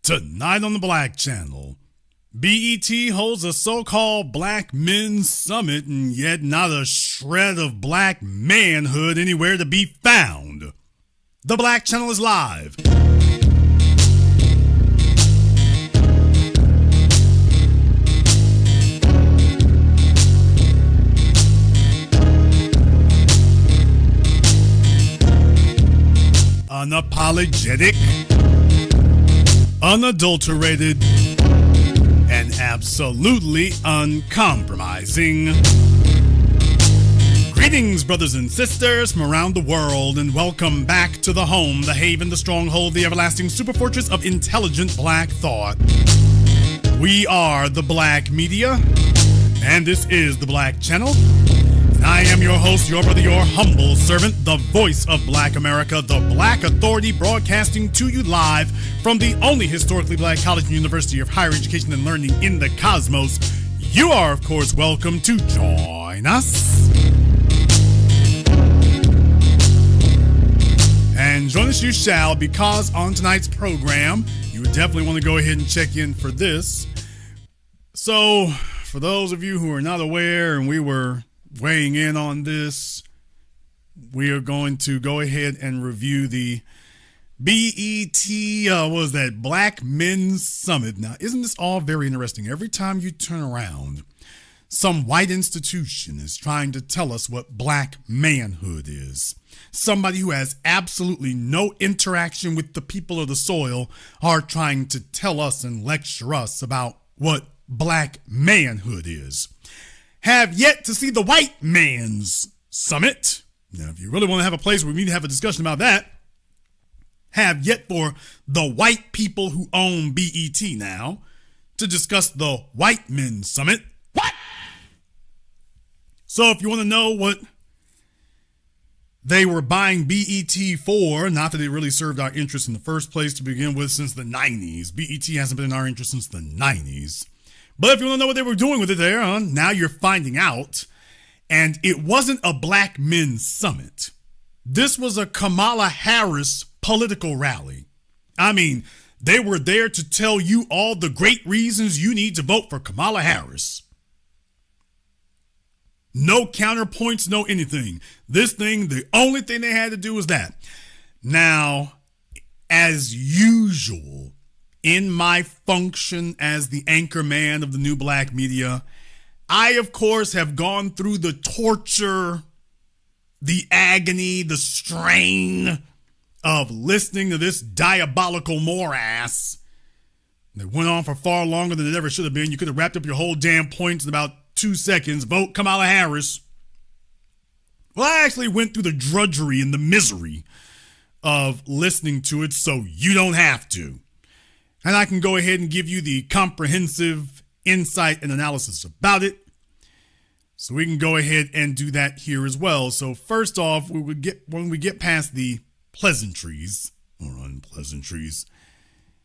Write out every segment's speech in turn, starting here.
Tonight on the Black Channel, BET holds a so-called Black Men's Summit, and yet not a shred of black manhood anywhere to be found. The Black Channel is live. Unapologetic, unadulterated, and absolutely uncompromising. Greetings, brothers and sisters from around the world, and welcome back to the home, the haven, the stronghold, the everlasting superfortress of intelligent black thought. We are the Black Media, and this is the Black Channel. I am your host, your brother, your humble servant, the voice of Black America, the Black Authority, broadcasting to you live from the only historically black college and university of higher education and learning in the cosmos. You are, of course, welcome to join us. And join us you shall, because on tonight's program, you would definitely want to go ahead and check in for this. So, for those of you who are not aware, and we were weighing in on this, we are going to go ahead and review the BET, Black Men's Summit. Now, isn't this all very interesting? Every time you turn around, some white institution is trying to tell us what black manhood is. Somebody who has absolutely no interaction with the people of the soil are trying to tell us and lecture us about what black manhood is. Have yet to see the White Man's Summit. Now, if you really want to have a place where we need to have a discussion about that, have yet for the white people who own BET now to discuss the White Men's Summit. What? So if you want to know what they were buying BET for, not that it really served our interest in the first place to begin with since the 90s. BET hasn't been in our interest since the 90s. But if you want to know what they were doing with it there, now you're finding out. And it wasn't a Black Men's Summit. This was a Kamala Harris political rally. I mean, they were there to tell you all the great reasons you need to vote for Kamala Harris. No counterpoints, no anything. This thing, the only thing they had to do was that. Now, as usual, in my function as the anchor man of the new Black Media, I, of course, have gone through the torture, the agony, the strain of listening to this diabolical morass that went on for far longer than it ever should have been. You could have wrapped up your whole damn points in about 2 seconds. Vote Kamala Harris. Well, I actually went through the drudgery and the misery of listening to it so you don't have to. And I can go ahead and give you the comprehensive insight and analysis about it. So we can go ahead and do that here as well. So first off, when we get past the pleasantries or unpleasantries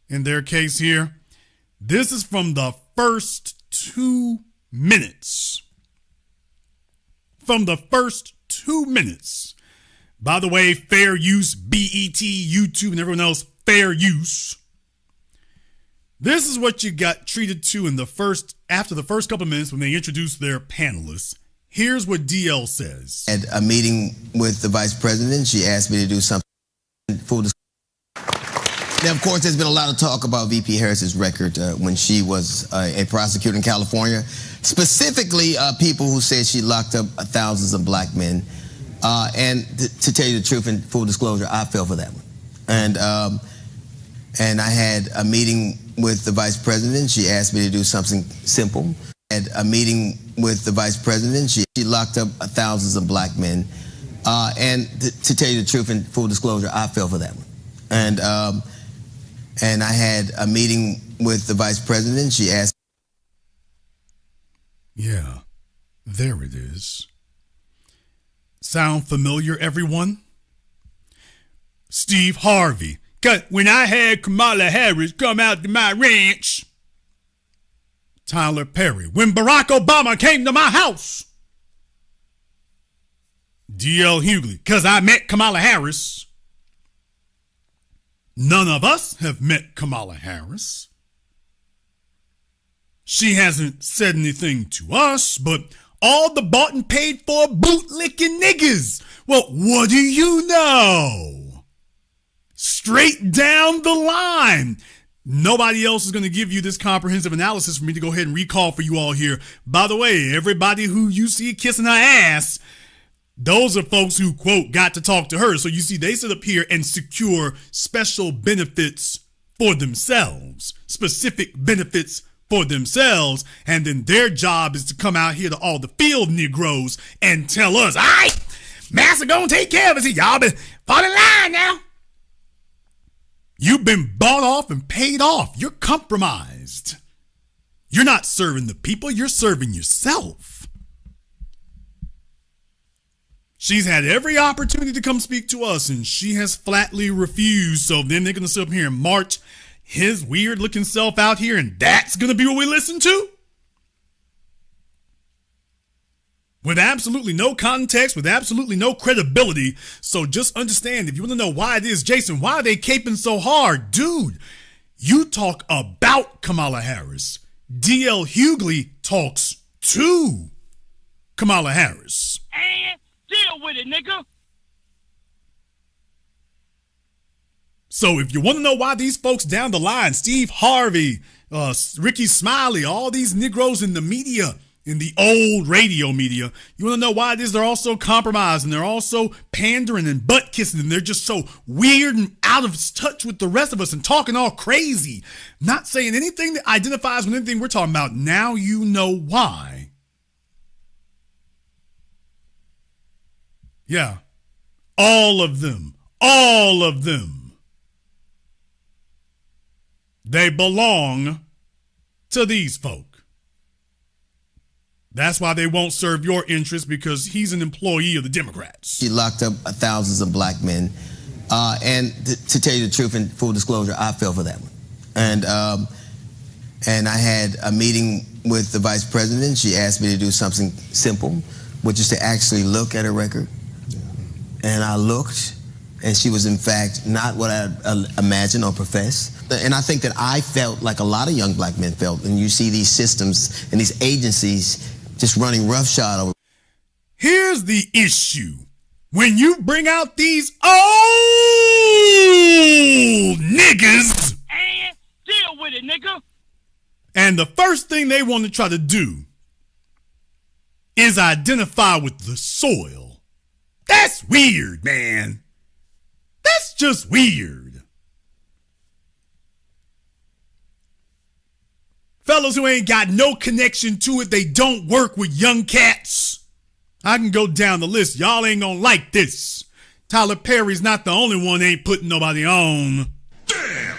in their case here, this is from the first 2 minutes. From the first 2 minutes. By the way, fair use, BET, YouTube, and everyone else, fair use. This is what you got treated to after the first couple of minutes when they introduced their panelists. Here's what DL says. At a meeting with the vice president, she asked me to do something full disclosure. Now, of course, there's been a lot of talk about VP Harris's record when she was a prosecutor in California. Specifically, people who said she locked up thousands of black men. And to tell you the truth and full disclosure, I fell for that one. And I had a meeting with the vice president. She asked me to do something simple. At a meeting with the vice president, she locked up thousands of black men. And to tell you the truth and full disclosure, I fell for that one. And I had a meeting with the vice president. She asked. Yeah, there it is. Sound familiar, everyone? Steve Harvey. When I had Kamala Harris come out to my ranch. Tyler Perry. When Barack Obama came to my house. D.L. Hughley. Because I met Kamala Harris. None of us have met Kamala Harris. She hasn't said anything to us, but all the bought and paid for bootlicking niggas. Well, what do you know? Straight down the line. Nobody else is going to give you this comprehensive analysis for me to go ahead and recall for you all here. By the way, everybody who you see kissing her ass, those are folks who, quote, got to talk to her. So you see, they sit up here and secure special benefits for themselves, specific benefits for themselves. And then their job is to come out here to all the field Negroes and tell us, all right, Master gonna take care of us. Y'all been fall in line now. You've been bought off and paid off. You're compromised. You're not serving the people. You're serving yourself. She's had every opportunity to come speak to us, and she has flatly refused. So then they're going to sit up here and march his weird-looking self out here, and that's going to be what we listen to? With absolutely no context, with absolutely no credibility. So just understand, if you want to know why it is, Jason, why are they caping so hard? Dude, you talk about Kamala Harris. D.L. Hughley talks to Kamala Harris. And deal with it, nigga. So if you want to know why these folks down the line, Steve Harvey, Ricky Smiley, all these Negroes in the media, in the old radio media, you want to know why it is they're all so compromised and they're all so pandering and butt kissing and they're just so weird and out of touch with the rest of us and talking all crazy, not saying anything that identifies with anything we're talking about. Now you know why. Yeah. All of them. They belong to these folk. That's why they won't serve your interests, because he's an employee of the Democrats. She locked up thousands of black men. And to tell you the truth and full disclosure, I fell for that one. And I had a meeting with the vice president. She asked me to do something simple, which is to actually look at her record. And I looked, and she was in fact not what I imagined or professed. And I think that I felt like a lot of young black men felt, and you see these systems and these agencies just running roughshod over. Here's the issue. When you bring out these old niggas, And deal with it, nigga. and the first thing they want to try to do is identify with the soil. That's weird, man. That's just weird. Fellas who ain't got no connection to it, they don't work with young cats. I can go down the list. Y'all ain't gonna like this. Tyler Perry's not the only one that ain't putting nobody on. Damn!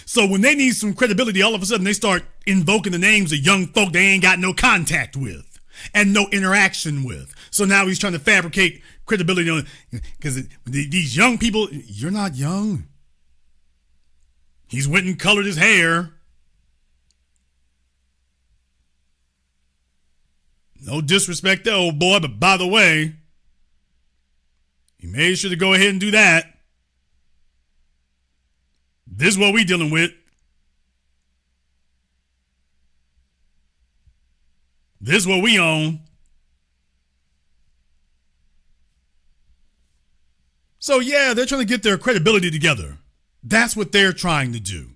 So when they need some credibility, all of a sudden they start invoking the names of young folk they ain't got no contact with and no interaction with. So now he's trying to fabricate credibility on, because these young people, you're not young. He's went and colored his hair. No disrespect to old boy, but by the way, he made sure to go ahead and do that. This is what we dealing with. This is what we own. So yeah, they're trying to get their credibility together. That's what they're trying to do.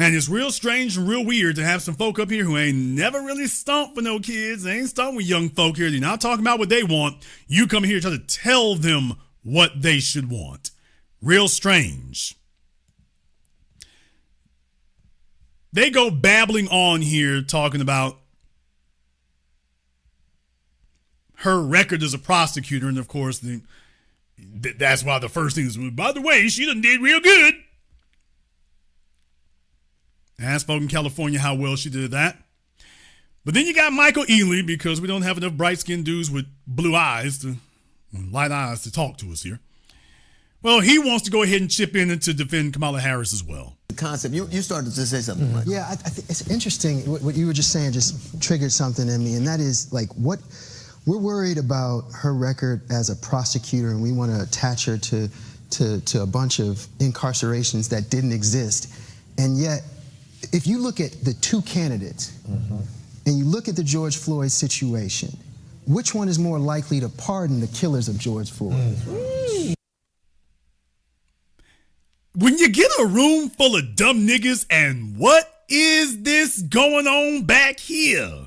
And it's real strange and real weird to have some folk up here who ain't never really stomped for no kids. They ain't stomped with young folk here. They're not talking about what they want. You come here to try to tell them what they should want. Real strange. They go babbling on here talking about her record as a prosecutor. And of course, that's why the first thing is, by the way, she done did real good. Ask folk in California how well she did that. But then you got Michael Ealy, because we don't have enough bright-skinned dudes with blue eyes, light eyes to talk to us here. Well, he wants to go ahead and chip in and to defend Kamala Harris as well. The concept, you started to say something, Michael. Yeah, I think it's interesting. What you were just saying just triggered something in me, and that is like we're worried about her record as a prosecutor, and we want to attach her to to a bunch of incarcerations that didn't exist. And yet, if you look at the two candidates, and you look at the George Floyd situation, which one is more likely to pardon the killers of George Floyd? When you get a room full of dumb niggas and what is this going on back here?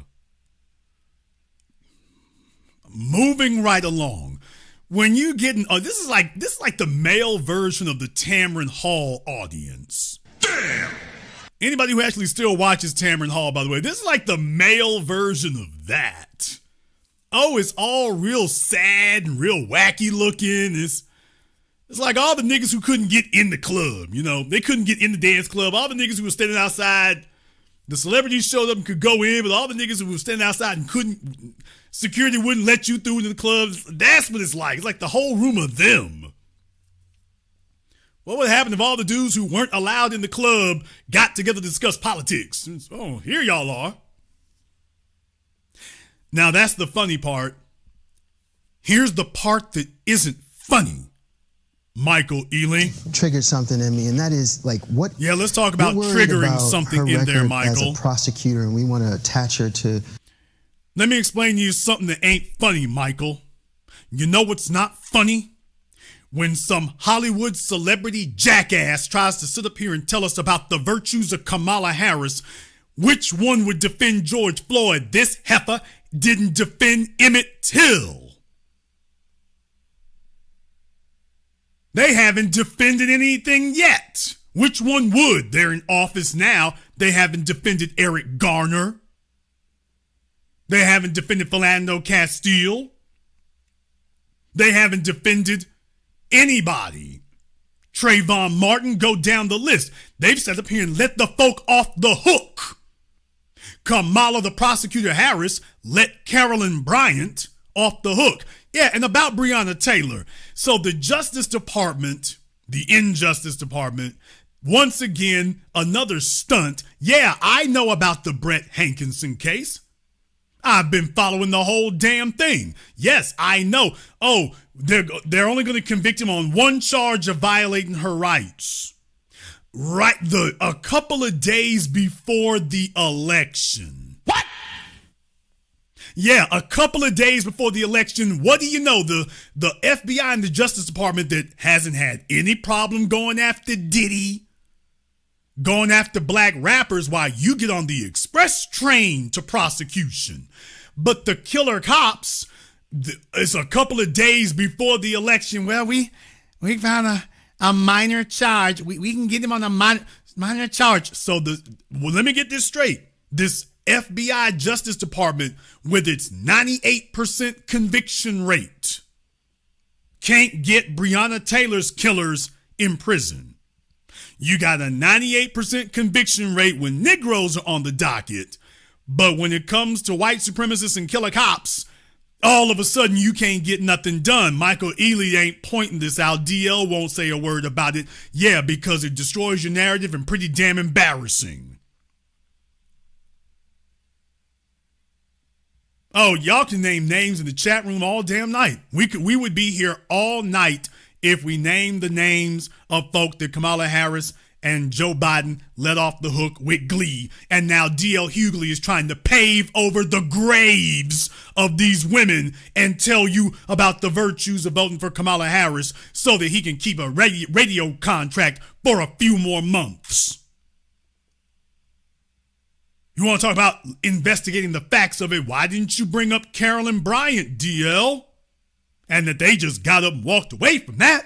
Moving right along. When you getting, this is like the male version of the Tamron Hall audience. Damn! Anybody who actually still watches Tamron Hall, by the way, this is like the male version of that. Oh, it's all real sad and real wacky looking. It's like all the niggas who couldn't get in the club, you know, they couldn't get in the dance club. All the niggas who were standing outside, the celebrities showed up and could go in, but all the niggas who were standing outside and couldn't, security wouldn't let you through into the clubs. That's what it's like. It's like the whole room of them. What would happen if all the dudes who weren't allowed in the club got together to discuss politics? Oh, here y'all are. Now that's the funny part. Here's the part that isn't funny, Michael Ealy. Triggered something in me, and that is like what. Yeah, let's talk about triggering something in there, Michael. As a prosecutor, and we want to attach her to. Let me explain to you something that ain't funny, Michael. You know what's not funny? When some Hollywood celebrity jackass tries to sit up here and tell us about the virtues of Kamala Harris, which one would defend George Floyd? This heifer didn't defend Emmett Till. They haven't defended anything yet. Which one would? They're in office now. They haven't defended Eric Garner. They haven't defended Philando Castile. They haven't defended anybody. Trayvon Martin, go down the list. They've sat up here and let the folk off the hook. Kamala, the prosecutor Harris, let Carolyn Bryant off the hook. Yeah, and about Breonna Taylor. So the Justice Department, the Injustice Department, once again, another stunt. Yeah, I know about the Brett Hankinson case. I've been following the whole damn thing. Yes, I know. Oh, they're only going to convict him on one charge of violating her rights. Right, a couple of days before the election. What? Yeah, a couple of days before the election. What do you know? The FBI and the Justice Department that hasn't had any problem going after Diddy, going after black rappers while you get on the express train to prosecution. But the killer cops, it's a couple of days before the election. Well, we found a minor charge. We can get him on a minor charge. So let me get this straight. This FBI Justice Department, with its 98% conviction rate, can't get Breonna Taylor's killers in prison. You got a 98% conviction rate when Negroes are on the docket, but when it comes to white supremacists and killer cops, all of a sudden you can't get nothing done. Michael Ealy ain't pointing this out. DL won't say a word about it. Yeah, because it destroys your narrative and pretty damn embarrassing. Oh, y'all can name names in the chat room all damn night. We would be here all night if we named the names of folk that Kamala Harris and Joe Biden let off the hook with glee. And now D.L. Hughley is trying to pave over the graves of these women and tell you about the virtues of voting for Kamala Harris so that he can keep a radio contract for a few more months. You want to talk about investigating the facts of it? Why didn't you bring up Carolyn Bryant, DL? And that they just got up and walked away from that?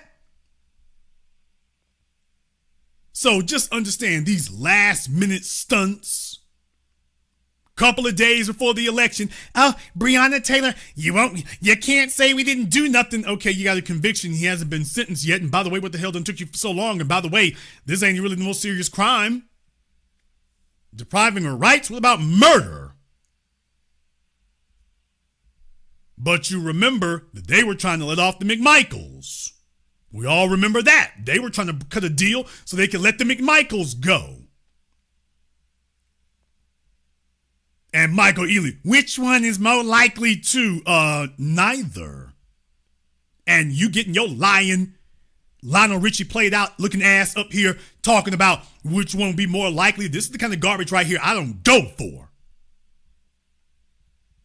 So just understand these last minute stunts. Couple of days before the election. Oh, Breonna Taylor, you can't say we didn't do nothing. Okay, you got a conviction. He hasn't been sentenced yet. And by the way, what the hell done took you so long? And by the way, this ain't really the most serious crime. Depriving her rights? What about murder? But you remember that they were trying to let off the McMichaels. We all remember that. They were trying to cut a deal so they could let the McMichaels go. And Michael Ealy, which one is more likely to? Neither. And you getting your lying Lionel Richie played out looking ass up here talking about which one would be more likely. This is the kind of garbage right here I don't go for.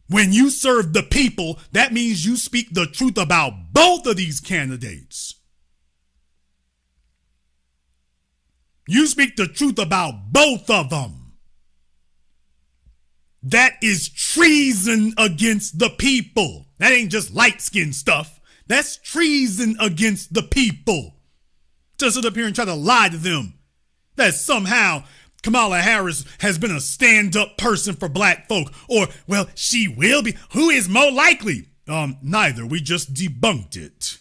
When you serve the people, that means you speak the truth about both of these candidates. You speak the truth about both of them. That is treason against the people. That ain't just light-skinned stuff. That's treason against the people. To sit up here and try to lie to them that somehow Kamala Harris has been a stand-up person for black folk. Or, well, she will be. Who is more likely? Neither. We just debunked it.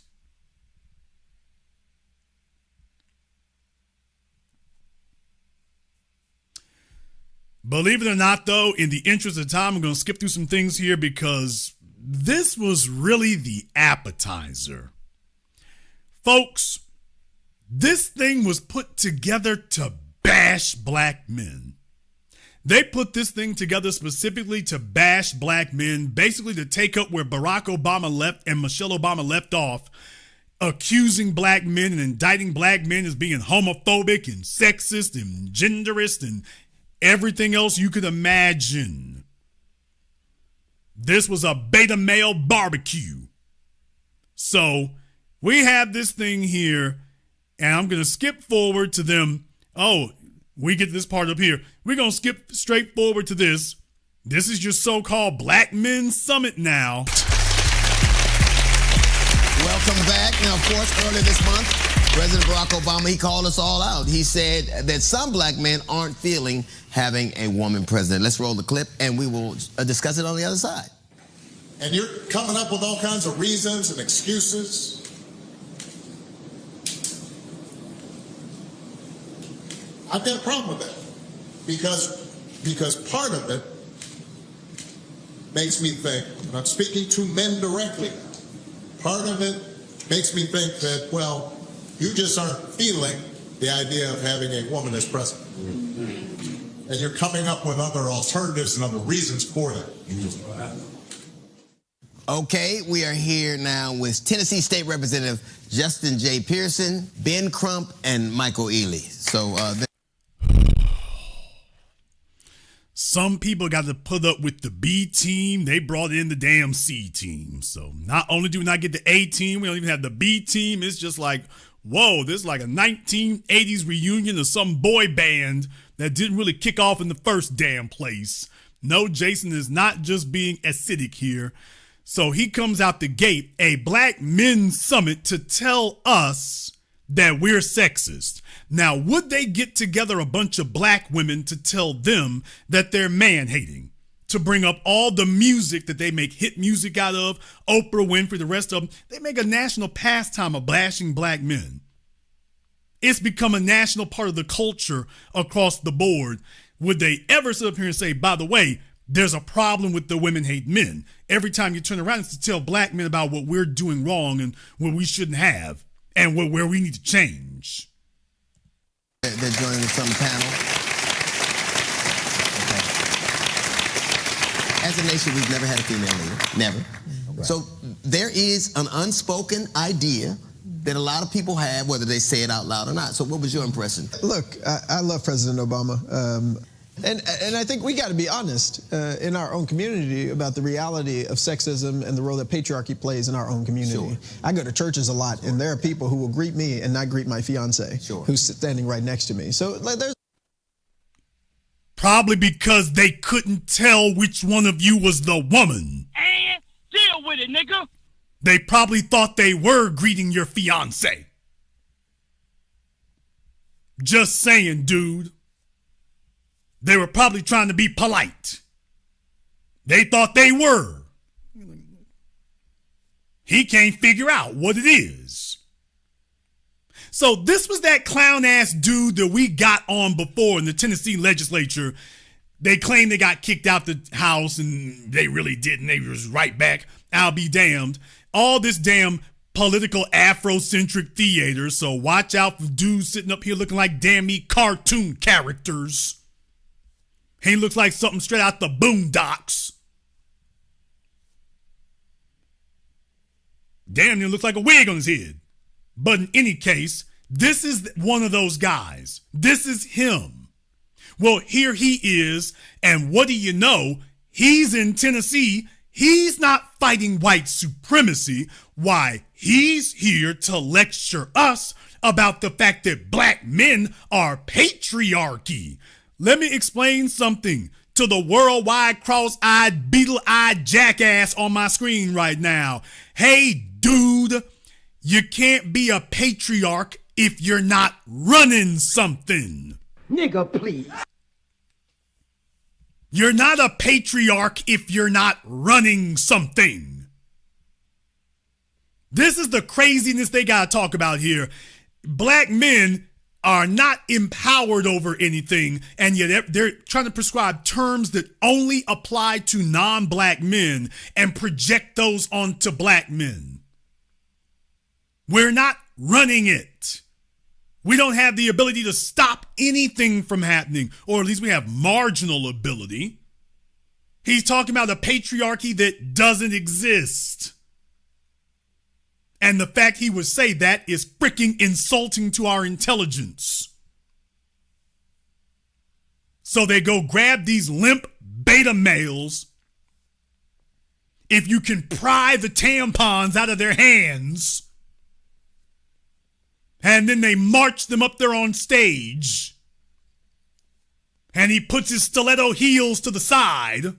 Believe it or not, though, in the interest of time, I'm going to skip through some things here because this was really the appetizer. Folks, this thing was put together to bash black men. They put this thing together specifically to bash black men, basically to take up where Barack Obama left and Michelle Obama left off, accusing black men and indicting black men as being homophobic and sexist and genderist and everything else you could imagine. This was a beta male barbecue. So we have this thing here, and I'm going to skip forward to them. Oh, we get this part up here. We're going to skip straight forward to this. This is your so-called Black Men's Summit now. Welcome back. Now, of course, earlier this month, President Barack Obama, he called us all out. He said that some black men aren't feeling having a woman president. Let's roll the clip, and we will discuss it on the other side. And you're coming up with all kinds of reasons and excuses. I've got a problem with that because part of it makes me think, and I'm speaking to men directly, part of it makes me think that, well, you just aren't feeling the idea of having a woman as president. And you're coming up with other alternatives and other reasons for that. Okay, we are here now with Tennessee State Representative Justin J. Pearson, Ben Crump, and Michael Ely. So, some people got to put up with the B team. They brought in the damn C team. So not only do we not get the A team, we don't even have the B team. It's just like, whoa, this is like a 1980s reunion of some boy band that didn't really kick off in the first damn place. No, Jason is not just being acidic here. So he comes out the gate, a Black Men's Summit, to tell us that we're sexist. Now, would they get together a bunch of black women to tell them that they're man-hating? To bring up all the music that they make hit music out of, Oprah Winfrey, the rest of them, they make a national pastime of bashing black men. It's become a national part of the culture across the board. Would they ever sit up here and say, by the way, there's a problem with the women hate men? Every time you turn around, it's to tell black men about what we're doing wrong and what we shouldn't have and where we need to change. they're joining us on the panel. Okay. As a nation, we've never had a female leader. Never. Right. So there is an unspoken idea that a lot of people have, whether they say it out loud or not. So what was your impression? Look, I love President Obama. And I think we got to be honest in our own community about the reality of sexism and the role that patriarchy plays in our own community. Sure. I go to churches a lot, and there are people who will greet me and not greet my fiance, who's standing right next to me. So there's probably because they couldn't tell which one of you was the woman. And deal with it, nigga. They probably thought they were greeting your fiance. Just saying, dude. They were probably trying to be polite. They thought they were. He can't figure out what it is. So this was that clown-ass dude that we got on before in the Tennessee legislature. They claim they got kicked out the House, and they really didn't. They was right back. I'll be damned. All this damn political Afrocentric theater, so watch out for dudes sitting up here looking like damn me cartoon characters. He looks like something straight out the Boondocks. Damn, he looks like a wig on his head. But in any case, this is one of those guys. This is him. Well, here he is, and what do you know? He's in Tennessee. He's not fighting white supremacy. Why? He's here to lecture us about the fact that black men are patriarchy. Let me explain something to the worldwide cross-eyed, beetle-eyed jackass on my screen right now. Hey, dude, you can't be a patriarch if you're not running something. Nigga, please. You're not a patriarch if you're not running something. This is the craziness they got to talk about here. Black men are not empowered over anything, and yet they're trying to prescribe terms that only apply to non-black men and project those onto black men. We're not running it. We don't have the ability to stop anything from happening, or at least we have marginal ability. He's talking about a patriarchy that doesn't exist. And the fact he would say that is freaking insulting to our intelligence. So they go grab these limp beta males. If you can pry the tampons out of their hands, and then they march them up there on stage, and he puts his stiletto heels to the side,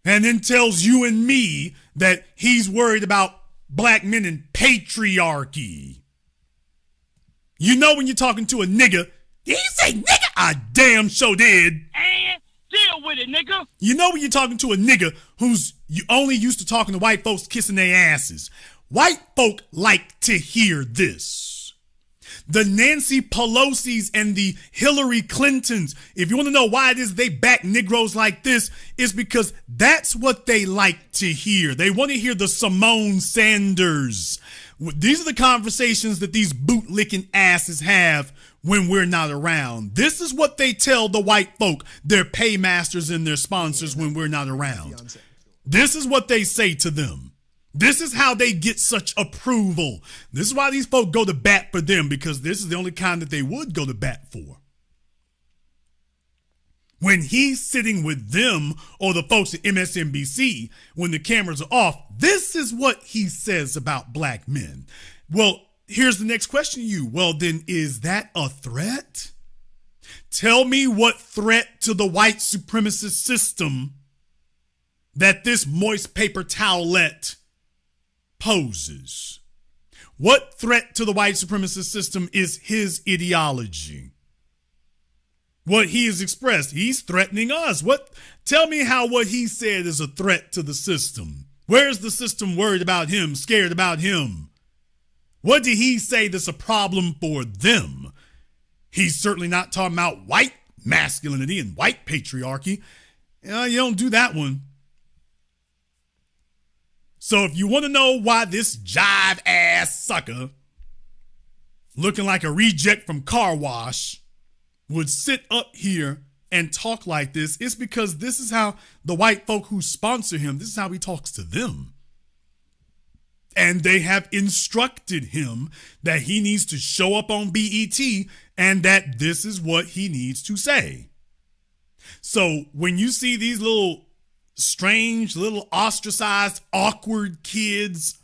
and then tells you and me that he's worried about black men and patriarchy. You know when you're talking to a nigga, did he say nigga? I damn sure did. And deal with it, nigga. You know when you're talking to a nigga who's only used to talking to white folks kissing their asses. White folk like to hear this. The Nancy Pelosi's and the Hillary Clintons, if you want to know why it is they back Negroes like this, is because that's what they like to hear. They want to hear the Simone Sanders. These are the conversations that these boot-licking asses have when we're not around. This is what they tell the white folk, their paymasters and their sponsors when we're not around. This is what they say to them. This is how they get such approval. This is why these folk go to bat for them, because this is the only kind that they would go to bat for. When he's sitting with them or the folks at MSNBC, when the cameras are off, this is what he says about black men. Well, here's the next question to you. Well, then is that a threat? Tell me what threat to the white supremacist system that this moist paper towelette poses. What threat to the white supremacist system is his ideology? What he has expressed, he's threatening us. Tell me how what he said is a threat to the system. Where's the system worried about him, scared about him? What did he say that's a problem for them? He's certainly not talking about white masculinity and white patriarchy. You don't do that one. So if you want to know why this jive ass sucker, looking like a reject from Car Wash, would sit up here and talk like this, it's because this is how the white folk who sponsor him, this is how he talks to them. And they have instructed him that he needs to show up on BET and that this is what he needs to say. So when you see these little strange, little ostracized, awkward kids,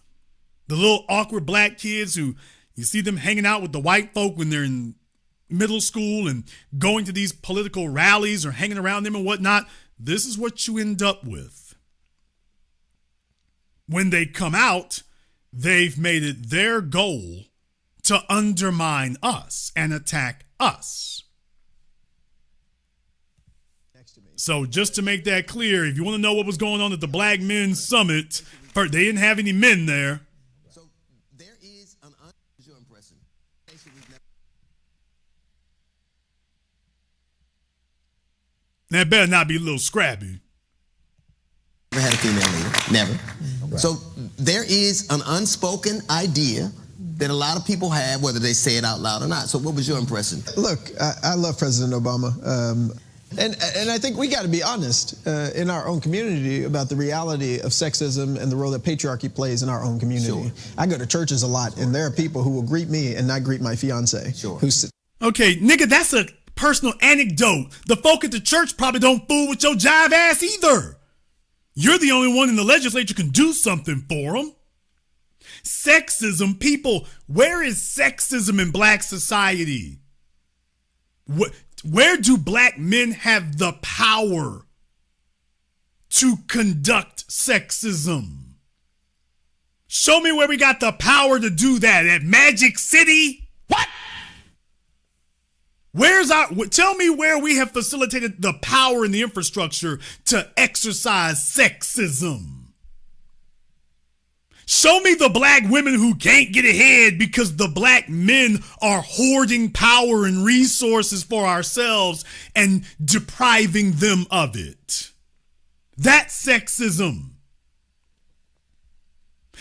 the little awkward black kids who you see them hanging out with the white folk when they're in middle school and going to these political rallies or hanging around them and whatnot, this is what you end up with. When they come out, they've made it their goal to undermine us and attack us. So just to make that clear, if you want to know what was going on at the Black Men's Summit, they didn't have any men there. So there is an impression. That better not be a little scrappy. Never had a female leader. Never. Right. So there is an unspoken idea that a lot of people have, whether they say it out loud or not. So what was your impression? Look, I love President Obama. And I think we got to be honest in our own community about the reality of sexism and the role that patriarchy plays in our own community. Sure. I go to churches a lot, and there are people who will greet me and not greet my fiance. Sure. Okay, nigga, that's a personal anecdote. The folk at the church probably don't fool with your jive ass either. You're the only one in the legislature can do something for them. Sexism, people, where is sexism in black society? Where do black men have the power to conduct sexism? Show me where we got the power to do that. At Magic City? What? Tell me where we have facilitated the power and the infrastructure to exercise sexism. Show me the black women who can't get ahead because the black men are hoarding power and resources for ourselves and depriving them of it. That's sexism.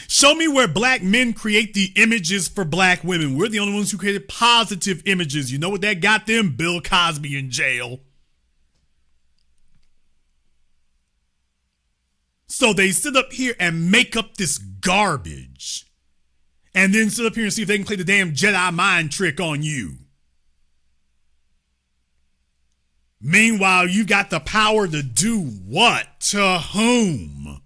Show me where black men create the images for black women. We're the only ones who created positive images. You know what that got them? Bill Cosby in jail. So they sit up here and make up this garbage and then sit up here and see if they can play the damn Jedi mind trick on you. Meanwhile, you got the power to do what? To whom?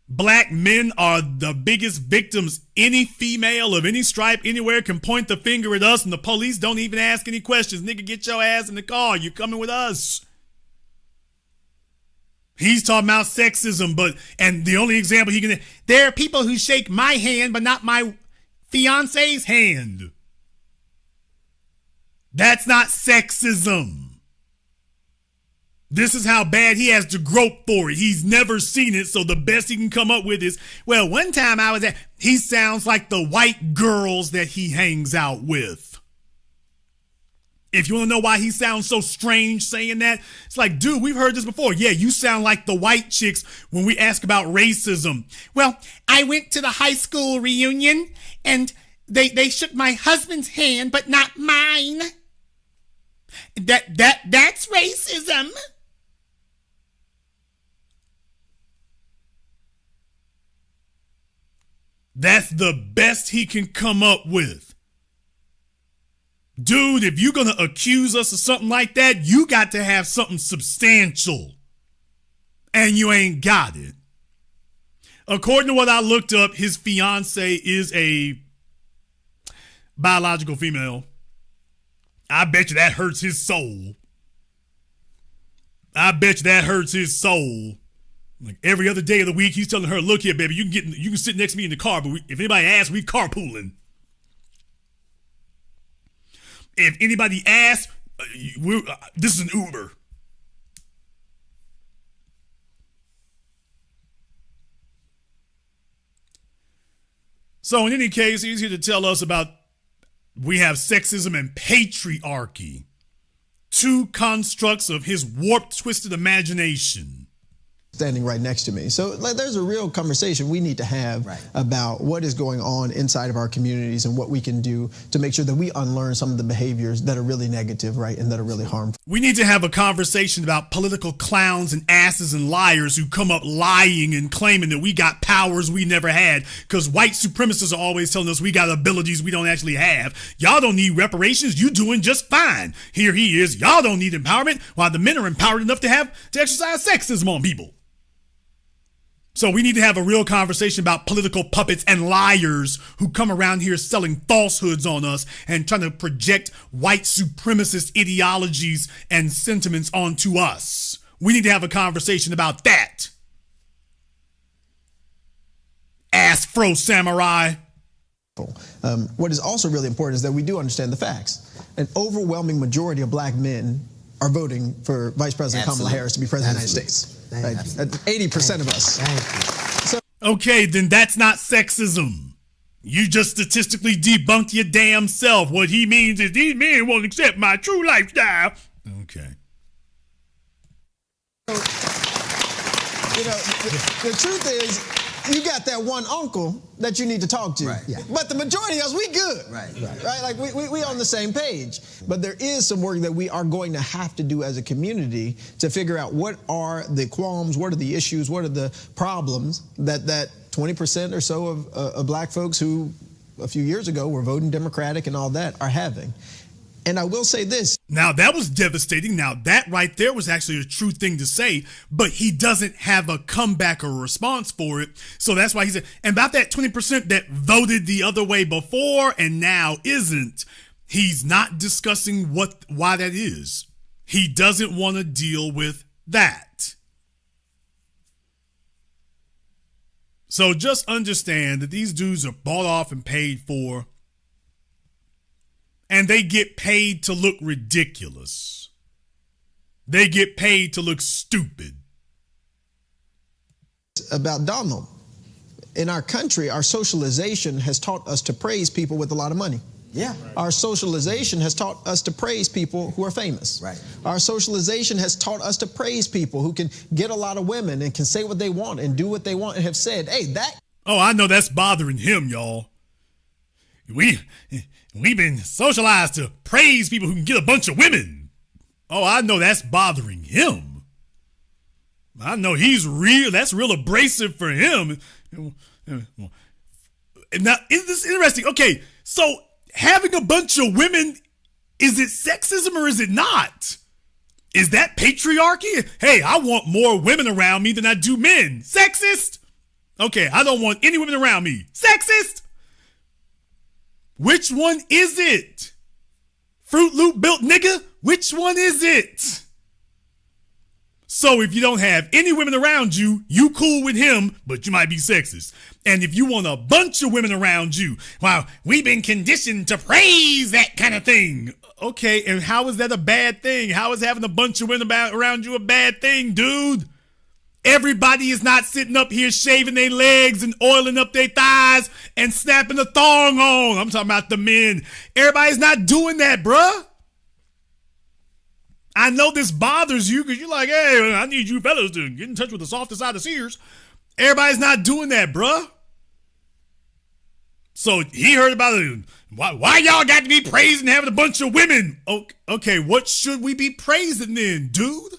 Black men are the biggest victims. Any female of any stripe anywhere can point the finger at us and the police don't even ask any questions. Nigga, get your ass in the car. You're coming with us. He's talking about sexism, and the only example he can, there are people who shake my hand, but not my fiance's hand. That's not sexism. This is how bad he has to grope for it. He's never seen it, so the best he can come up with is, well, one time I was at, he sounds like the white girls that he hangs out with. If you want to know why he sounds so strange saying that, it's like, dude, we've heard this before. Yeah, you sound like the white chicks when we ask about racism. Well, I went to the high school reunion and they shook my husband's hand, but not mine. That's racism. That's the best he can come up with. Dude, if you're going to accuse us of something like that, you got to have something substantial. And you ain't got it. According to what I looked up, his fiance is a biological female. I bet you that hurts his soul. I bet you that hurts his soul. Like every other day of the week, he's telling her, look here, baby, you can sit next to me in the car, but if anybody asks, we carpooling. If anybody asks, this is an Uber. So in any case, he's here to tell us about we have sexism and patriarchy. Two constructs of his warped, twisted imagination. Standing right next to me. So there's a real conversation we need to have about what is going on inside of our communities and what we can do to make sure that we unlearn some of the behaviors that are really negative, right, and that are really harmful. We need to have a conversation about political clowns and asses and liars who come up lying and claiming that we got powers we never had because white supremacists are always telling us we got abilities we don't actually have. Y'all don't need reparations. You doing just fine. Here he is. Y'all don't need empowerment while the men are empowered enough to exercise sexism on people. So we need to have a real conversation about political puppets and liars who come around here selling falsehoods on us and trying to project white supremacist ideologies and sentiments onto us. We need to have a conversation about that. Ass fro samurai. What is also really important is that we do understand the facts. An overwhelming majority of black men are voting for Vice President Kamala Harris to be President of the United States. Right? 80% of us. So, okay, then that's not sexism. You just statistically debunked your damn self. What he means is these men won't accept my true lifestyle. Okay. So, the truth is, You got that one uncle that you need to talk to. Right. Yeah. But the majority of us, we good. Right? Like, we on the same page. But there is some work that we are going to have to do as a community to figure out what are the qualms, what are the issues, what are the problems that 20% or so of black folks who a few years ago were voting Democratic and all that are having. And I will say this. Now, that was devastating. Now, that right there was actually a true thing to say, but he doesn't have a comeback or a response for it. So that's why he said, and about that 20% that voted the other way before and now isn't, he's not discussing why that is. He doesn't want to deal with that. So just understand that these dudes are bought off and paid for, and they get paid to look ridiculous. They get paid to look stupid. About Donald. In our country, our socialization has taught us to praise people with a lot of money. Yeah. Our socialization has taught us to praise people who are famous. Right. Our socialization has taught us to praise people who can get a lot of women and can say what they want and do what they want and have said, hey, that... Oh, I know that's bothering him, y'all. We've been socialized to praise people who can get a bunch of women. Oh, I know that's bothering him. I know that's real abrasive for him. Now, is this interesting? Okay, so having a bunch of women, is it sexism or is it not? Is that patriarchy? Hey, I want more women around me than I do men. Sexist? Okay, I don't want any women around me. Sexist? Which one is it? Fruit Loop built nigga? Which one is it? So if you don't have any women around you, you cool with him, but you might be sexist. And if you want a bunch of women around you, wow, we've been conditioned to praise that kind of thing. Okay, and how is that a bad thing? How is having a bunch of women around you a bad thing, dude? Everybody is not sitting up here shaving their legs and oiling up their thighs and snapping the thong on. I'm talking about the men. Everybody's not doing that, bruh. I know this bothers you because you're like, hey, I need you fellas to get in touch with the softer side of Sears. Everybody's not doing that, bruh. So he heard about it. Why y'all got to be praising having a bunch of women? Okay, what should we be praising then, dude?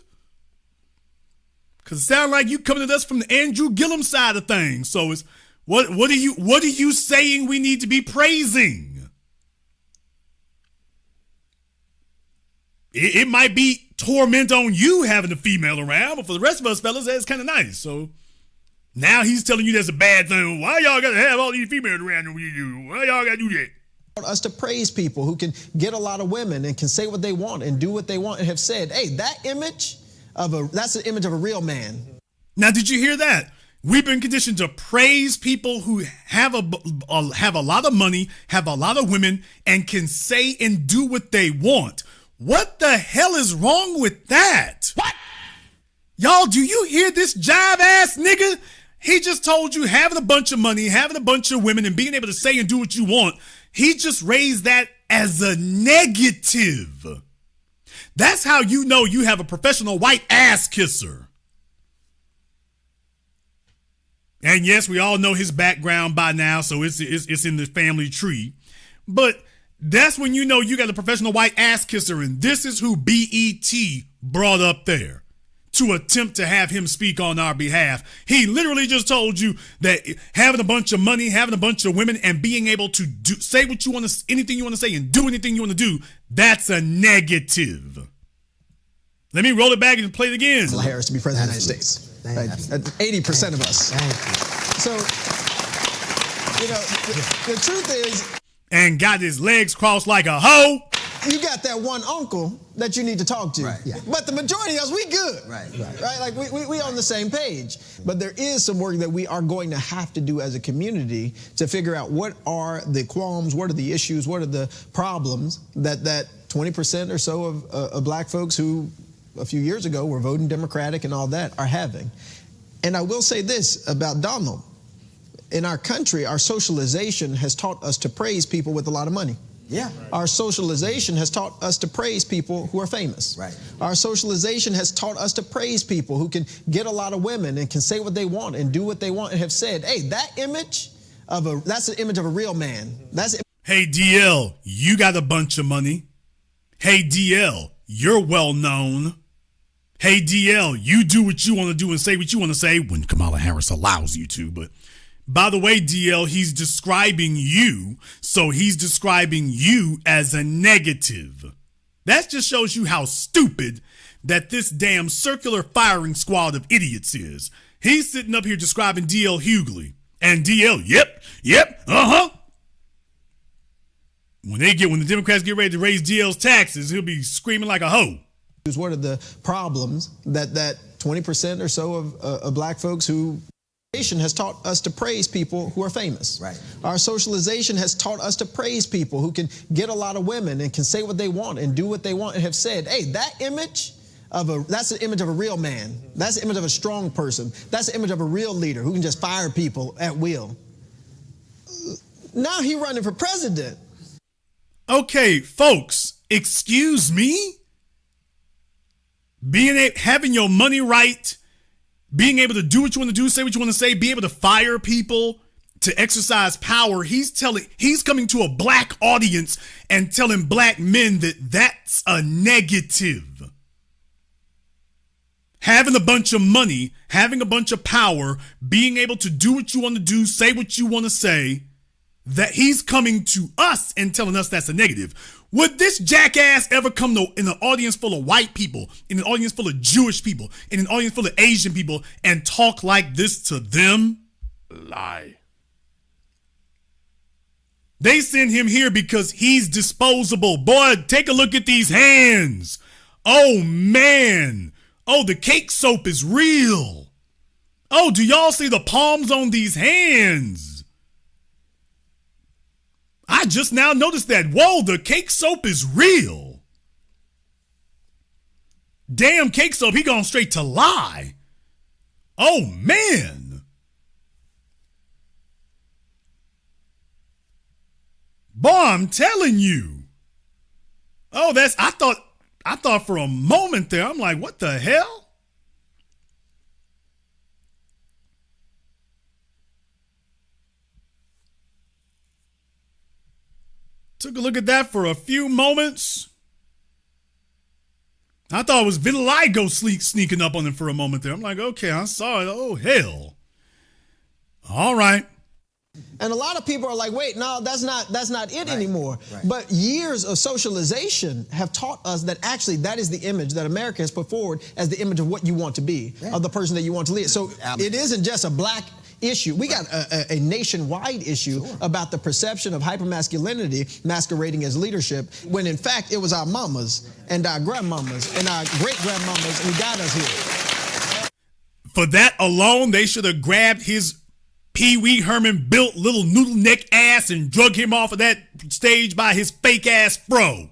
Because it sounds like you coming to us from the Andrew Gillum side of things. So it's what are you saying we need to be praising? It might be torment on you having a female around, but for the rest of us fellas, that's kind of nice. So now he's telling you that's a bad thing. Why y'all got to have all these females around you? Why y'all got to do that? Us to praise people who can get a lot of women and can say what they want and do what they want and have said, hey, that's the image of a real man. Now, did you hear that? We've been conditioned to praise people who have a lot of money, have a lot of women, and can say and do what they want. What the hell is wrong with that? What? Y'all, do you hear this jive ass nigga? He just told you having a bunch of money, having a bunch of women, and being able to say and do what you want. He just raised that as a negative. That's how you know you have a professional white ass kisser. And yes, we all know his background by now, so it's in the family tree. But that's when you know you got a professional white ass kisser, and this is who BET brought up there to attempt to have him speak on our behalf. He literally just told you that having a bunch of money, having a bunch of women, and being able to say what you want to, anything you want to say, and do anything you want to do, that's a negative. Let me roll it back and play it again. Harris to be president of the United States. Right? 80% of us. So, the truth is, and got his legs crossed like a hoe. You got that one uncle that you need to talk to. Right. Yeah. But the majority of us, we good. Right. Like we on the same page. But there is some work that we are going to have to do as a community to figure out what are the qualms, what are the issues, what are the problems that 20% or so of black folks who a few years ago were voting Democratic and all that are having. And I will say this about Donald. In our country, our socialization has taught us to praise people with a lot of money. Yeah. Our socialization has taught us to praise people who are famous. Right. Our socialization has taught us to praise people who can get a lot of women and can say what they want and do what they want and have said, hey, that's an image of a real man. Hey, DL, you got a bunch of money. Hey, DL, you're well known. Hey, DL, you do what you want to do and say what you want to say when Kamala Harris allows you to. But by the way, DL, he's describing you, so he's describing you as a negative. That just shows you how stupid that this damn circular firing squad of idiots is. He's sitting up here describing DL Hughley. And DL, yep, uh-huh. When the Democrats get ready to raise DL's taxes, he'll be screaming like a hoe. What are the problems that 20% or so of black folks who has taught us to praise people who are famous. Right. Our socialization has taught us to praise people who can get a lot of women and can say what they want and do what they want and have said, hey, that's an image of a real man. That's the image of a strong person. That's the image of a real leader who can just fire people at will. Now he running for president. Okay, folks, excuse me? Having your money right, being able to do what you want to do, say what you want to say, be able to fire people, to exercise power, he's coming to a black audience and telling black men that that's a negative. Having a bunch of money, having a bunch of power, being able to do what you want to do, say what you want to say, that he's coming to us and telling us that's a negative. Would this jackass ever come in an audience full of white people, in an audience full of Jewish people, in an audience full of Asian people, and talk like this to them? Lie. They send him here because he's disposable. Boy, take a look at these hands. Oh, man. Oh, the cake soap is real. Oh, do y'all see the palms on these hands? I just now noticed that. Whoa, the cake soap is real. Damn cake soap, he gone straight to lie. Oh, man. Boy, I'm telling you. Oh, I thought for a moment there, I'm like, what the hell? Took a look at that for a few moments. I thought it was vitiligo sneaking up on him for a moment there. I'm like, okay, I saw it. Oh, hell. All right. And a lot of people are like, wait, no, that's not it anymore. Right. But years of socialization have taught us that actually that is the image that America has put forward as the image of what you want to be, of the person that you want to lead. So it isn't just a black issue. We got a nationwide issue about the perception of hypermasculinity masquerading as leadership, when in fact it was our mamas and our grandmamas and our great-grandmamas who got us here. For that alone, they should have grabbed his Pee Wee Herman built little noodle neck ass and drug him off of that stage by his fake ass fro.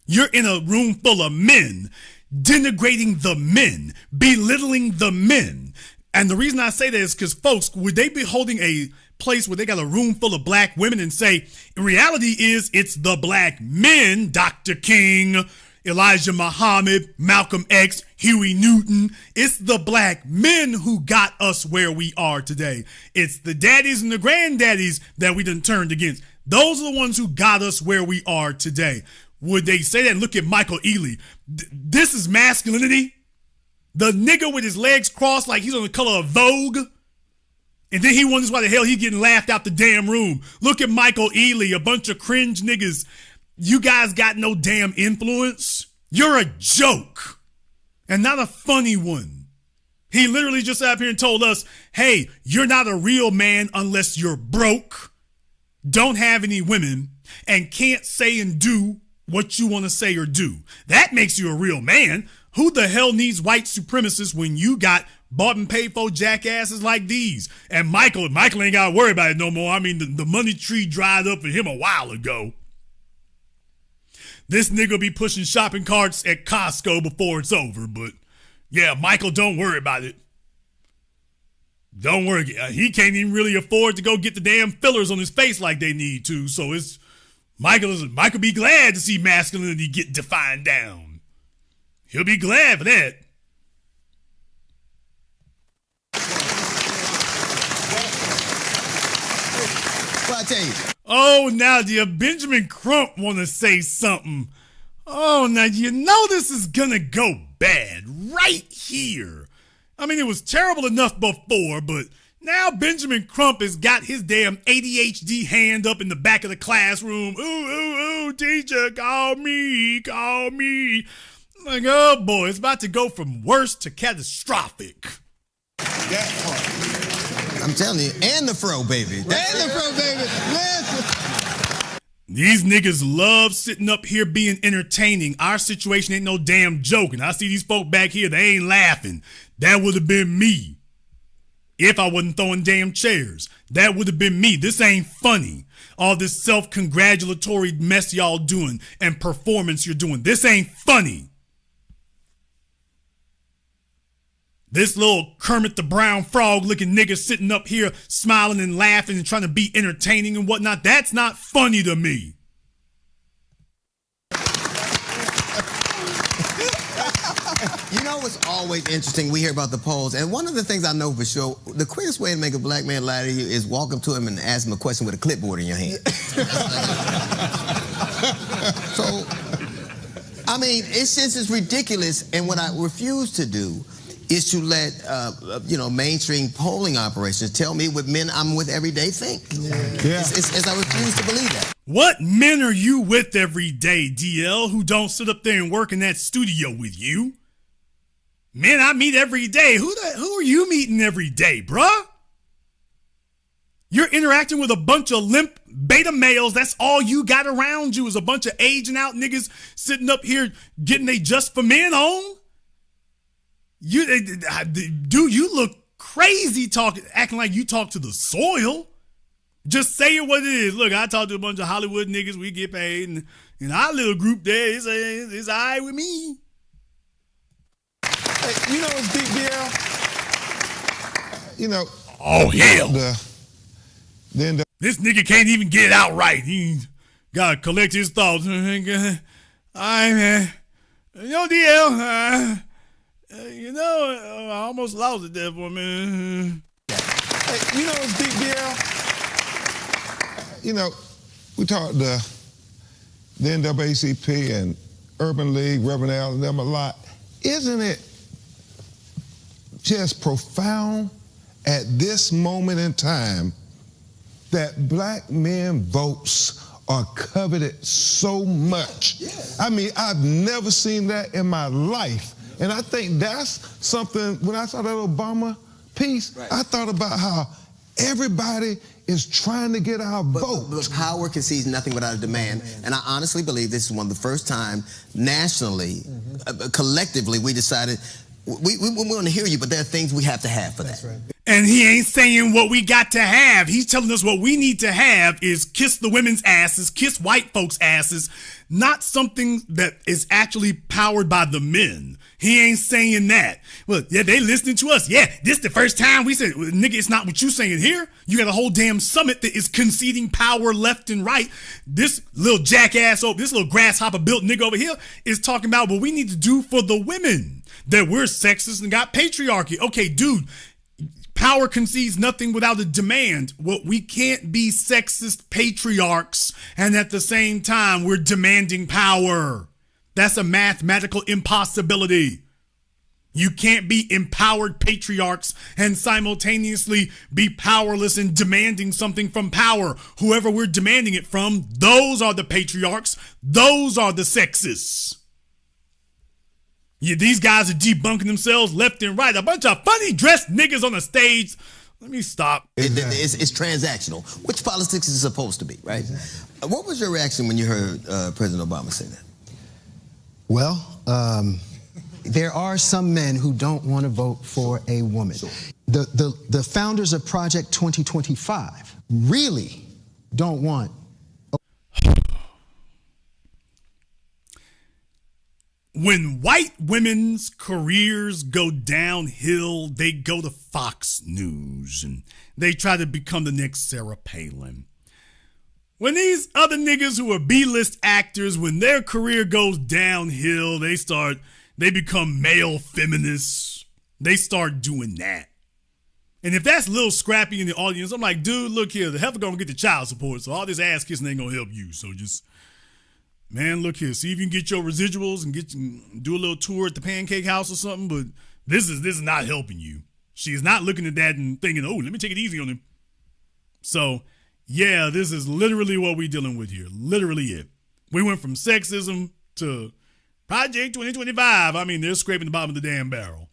You're in a room full of men, denigrating the men, belittling the men. And the reason I say that is because, folks, would they be holding a place where they got a room full of black women and say, in reality it's the black men, Dr. King, Elijah Muhammad, Malcolm X, Huey Newton. It's the black men who got us where we are today. It's the daddies and the granddaddies that we done turned against. Those are the ones who got us where we are today. Would they say that? And look at Michael Ealy. This is masculinity. The nigga with his legs crossed like he's on the color of Vogue. And then he wonders why the hell he getting laughed out the damn room. Look at Michael Ealy, a bunch of cringe niggas. You guys got no damn influence. You're a joke. And not a funny one. He literally just sat up here and told us, hey, you're not a real man unless you're broke, don't have any women, and can't say and do what you want to say or do. That makes you a real man. Who the hell needs white supremacists when you got bought and paid for jackasses like these? And Michael ain't got to worry about it no more. I mean, the money tree dried up for him a while ago. This nigga be pushing shopping carts at Costco before it's over. But yeah, Michael, don't worry about it. Don't worry. He can't even really afford to go get the damn fillers on his face like they need to. So it's Michael be glad to see masculinity get defined down. He'll be glad for that. Well, I tell you. Oh, now dear Benjamin Crump want to say something. Oh, now you know this is gonna go bad right here. I mean, it was terrible enough before, but now Benjamin Crump has got his damn ADHD hand up in the back of the classroom. Ooh, teacher, call me. Like, oh boy, it's about to go from worse to catastrophic. That part. I'm telling you, and the fro, baby. And the fro, baby. Listen. These niggas love sitting up here being entertaining. Our situation ain't no damn joke. And I see these folk back here, they ain't laughing. That would have been me. If I wasn't throwing damn chairs. That would have been me. This ain't funny. All this self-congratulatory mess y'all doing and performance you're doing. This ain't funny. This little Kermit the Brown Frog looking nigga sitting up here smiling and laughing and trying to be entertaining and whatnot. That's not funny to me. You know what's always interesting? We hear about the polls, and one of the things I know for sure, the quickest way to make a black man lie to you is walk up to him and ask him a question with a clipboard in your hand. So, I mean, it's ridiculous, and what I refuse to do is to let mainstream polling operations tell me what men I'm with every day think. Yeah. I refuse to believe that. What men are you with every day, DL, who don't sit up there and work in that studio with you? Men I meet every day. Who are you meeting every day, bruh? You're interacting with a bunch of limp beta males. That's all you got around you is a bunch of aging out niggas sitting up here getting they just for men on. Dude, you look crazy acting like you talk to the soil. Just say it what it is. Look, I talk to a bunch of Hollywood niggas. We get paid, and in our little group there, it's all right with me. Hey, you know what's deep, DL? You know. Oh, hell. This nigga can't even get it out right. He gotta collect his thoughts. All right, man. DL, I almost lost it there for a minute. Hey, you know what's deep, DL? You know, we talked the NAACP and Urban League, Reverend Al, and them a lot. Isn't it just profound at this moment in time that black men votes are coveted so much? Yes. I mean, I've never seen that in my life. And I think that's something, when I saw that Obama piece, right. I thought about how everybody is trying to get our vote. But power concedes nothing without a demand. And I honestly believe this is one of the first time nationally, collectively, we decided we want to hear you, but there are things we have to have for that. Right. And he ain't saying what we got to have. He's telling us what we need to have is kiss the women's asses, kiss white folks' asses, not something that is actually powered by the men. He ain't saying that. Well, yeah, they listening to us. Yeah, this the first time we said, nigga, it's not what you saying here. You got a whole damn summit that is conceding power left and right. This little jackass, this little grasshopper built nigga over here is talking about what we need to do for the women. That we're sexist and got patriarchy. Okay, dude, power concedes nothing without a demand. Well, we can't be sexist patriarchs and at the same time we're demanding power. That's a mathematical impossibility. You can't be empowered patriarchs and simultaneously be powerless and demanding something from power. Whoever we're demanding it from, those are the patriarchs. Those are the sexists. Yeah, these guys are debunking themselves left and right. A bunch of funny dressed niggas on the stage. Let me stop. It's transactional, which politics is supposed to be, right? What was your reaction when you heard President Obama say that? Well, there are some men who don't want to vote for a woman. Sure. The founders of Project 2025 really don't want. When white women's careers go downhill, they go to Fox News and they try to become the next Sarah Palin. When these other niggas who are B-list actors, when their career goes downhill, they become male feminists. They start doing that. And if that's Lil Scrappy in the audience, I'm like, dude, look here, the heifer gonna get the child support, so all this ass kissing ain't gonna help you. So just, man, look here, see if you can get your residuals and do a little tour at the Pancake House or something, but this is not helping you. She is not looking at that and thinking, oh, let me take it easy on him. So, yeah, this is literally what we're dealing with here. Literally it. We went from sexism to Project 2025. I mean, they're scraping the bottom of the damn barrel.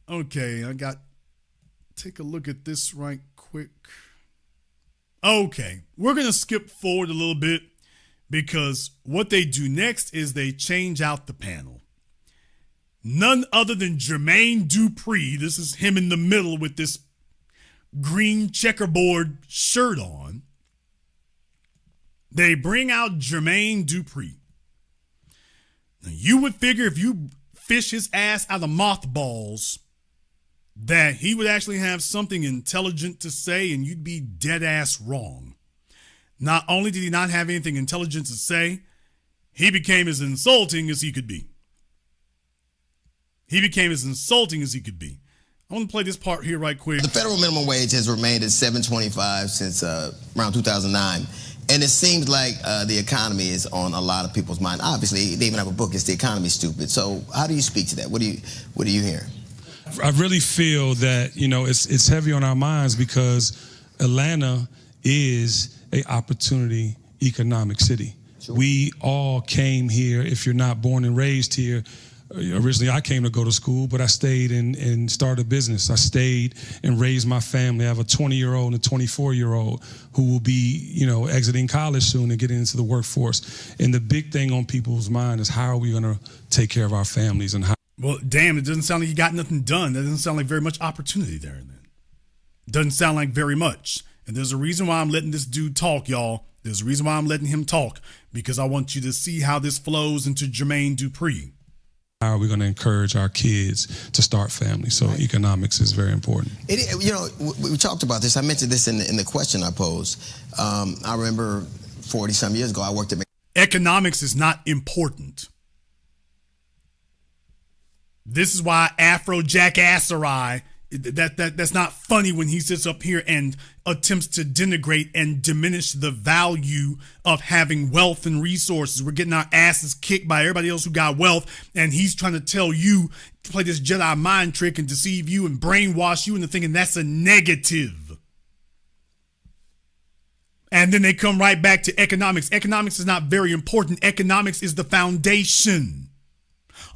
Okay, take a look at this right quick. Okay, we're going to skip forward a little bit because what they do next is they change out the panel. None other than Jermaine Dupri. This is him in the middle with this green checkerboard shirt on. They bring out Jermaine Dupri. Now, you would figure if you fish his ass out of mothballs that he would actually have something intelligent to say, and you'd be dead ass wrong. Not only did he not have anything intelligent to say, he became as insulting as he could be. I want to play this part here right quick. The federal minimum wage has remained at $7.25 since around 2009. And it seems like the economy is on a lot of people's mind. Obviously, they even have a book, It's the Economy Stupid. So how do you speak to that? What do you hear? I really feel that, it's heavy on our minds because Atlanta is a opportunity economic city. Sure. We all came here. If you're not born and raised here, originally I came to go to school, but I stayed and started a business. I stayed and raised my family. I have a 20-year-old and a 24-year-old who will be, exiting college soon and getting into the workforce. And the big thing on people's mind is how are we going to take care of our families and how. Well, damn, it doesn't sound like you got nothing done. That doesn't sound like very much opportunity there then. Doesn't sound like very much. And there's a reason why I'm letting this dude talk, y'all. There's a reason why I'm letting him talk, because I want you to see how this flows into Jermaine Dupri. How are we going to encourage our kids to start families? So economics is very important. We talked about this. I mentioned this in the question I posed. I remember 40-some years ago, I worked at Economics is not important. This is why Afro Jackasserai, that's not funny when he sits up here and attempts to denigrate and diminish the value of having wealth and resources. We're getting our asses kicked by everybody else who got wealth, and he's trying to tell you to play this Jedi mind trick and deceive you and brainwash you into thinking that's a negative. And then they come right back to economics. Economics is not very important. Economics is the foundation.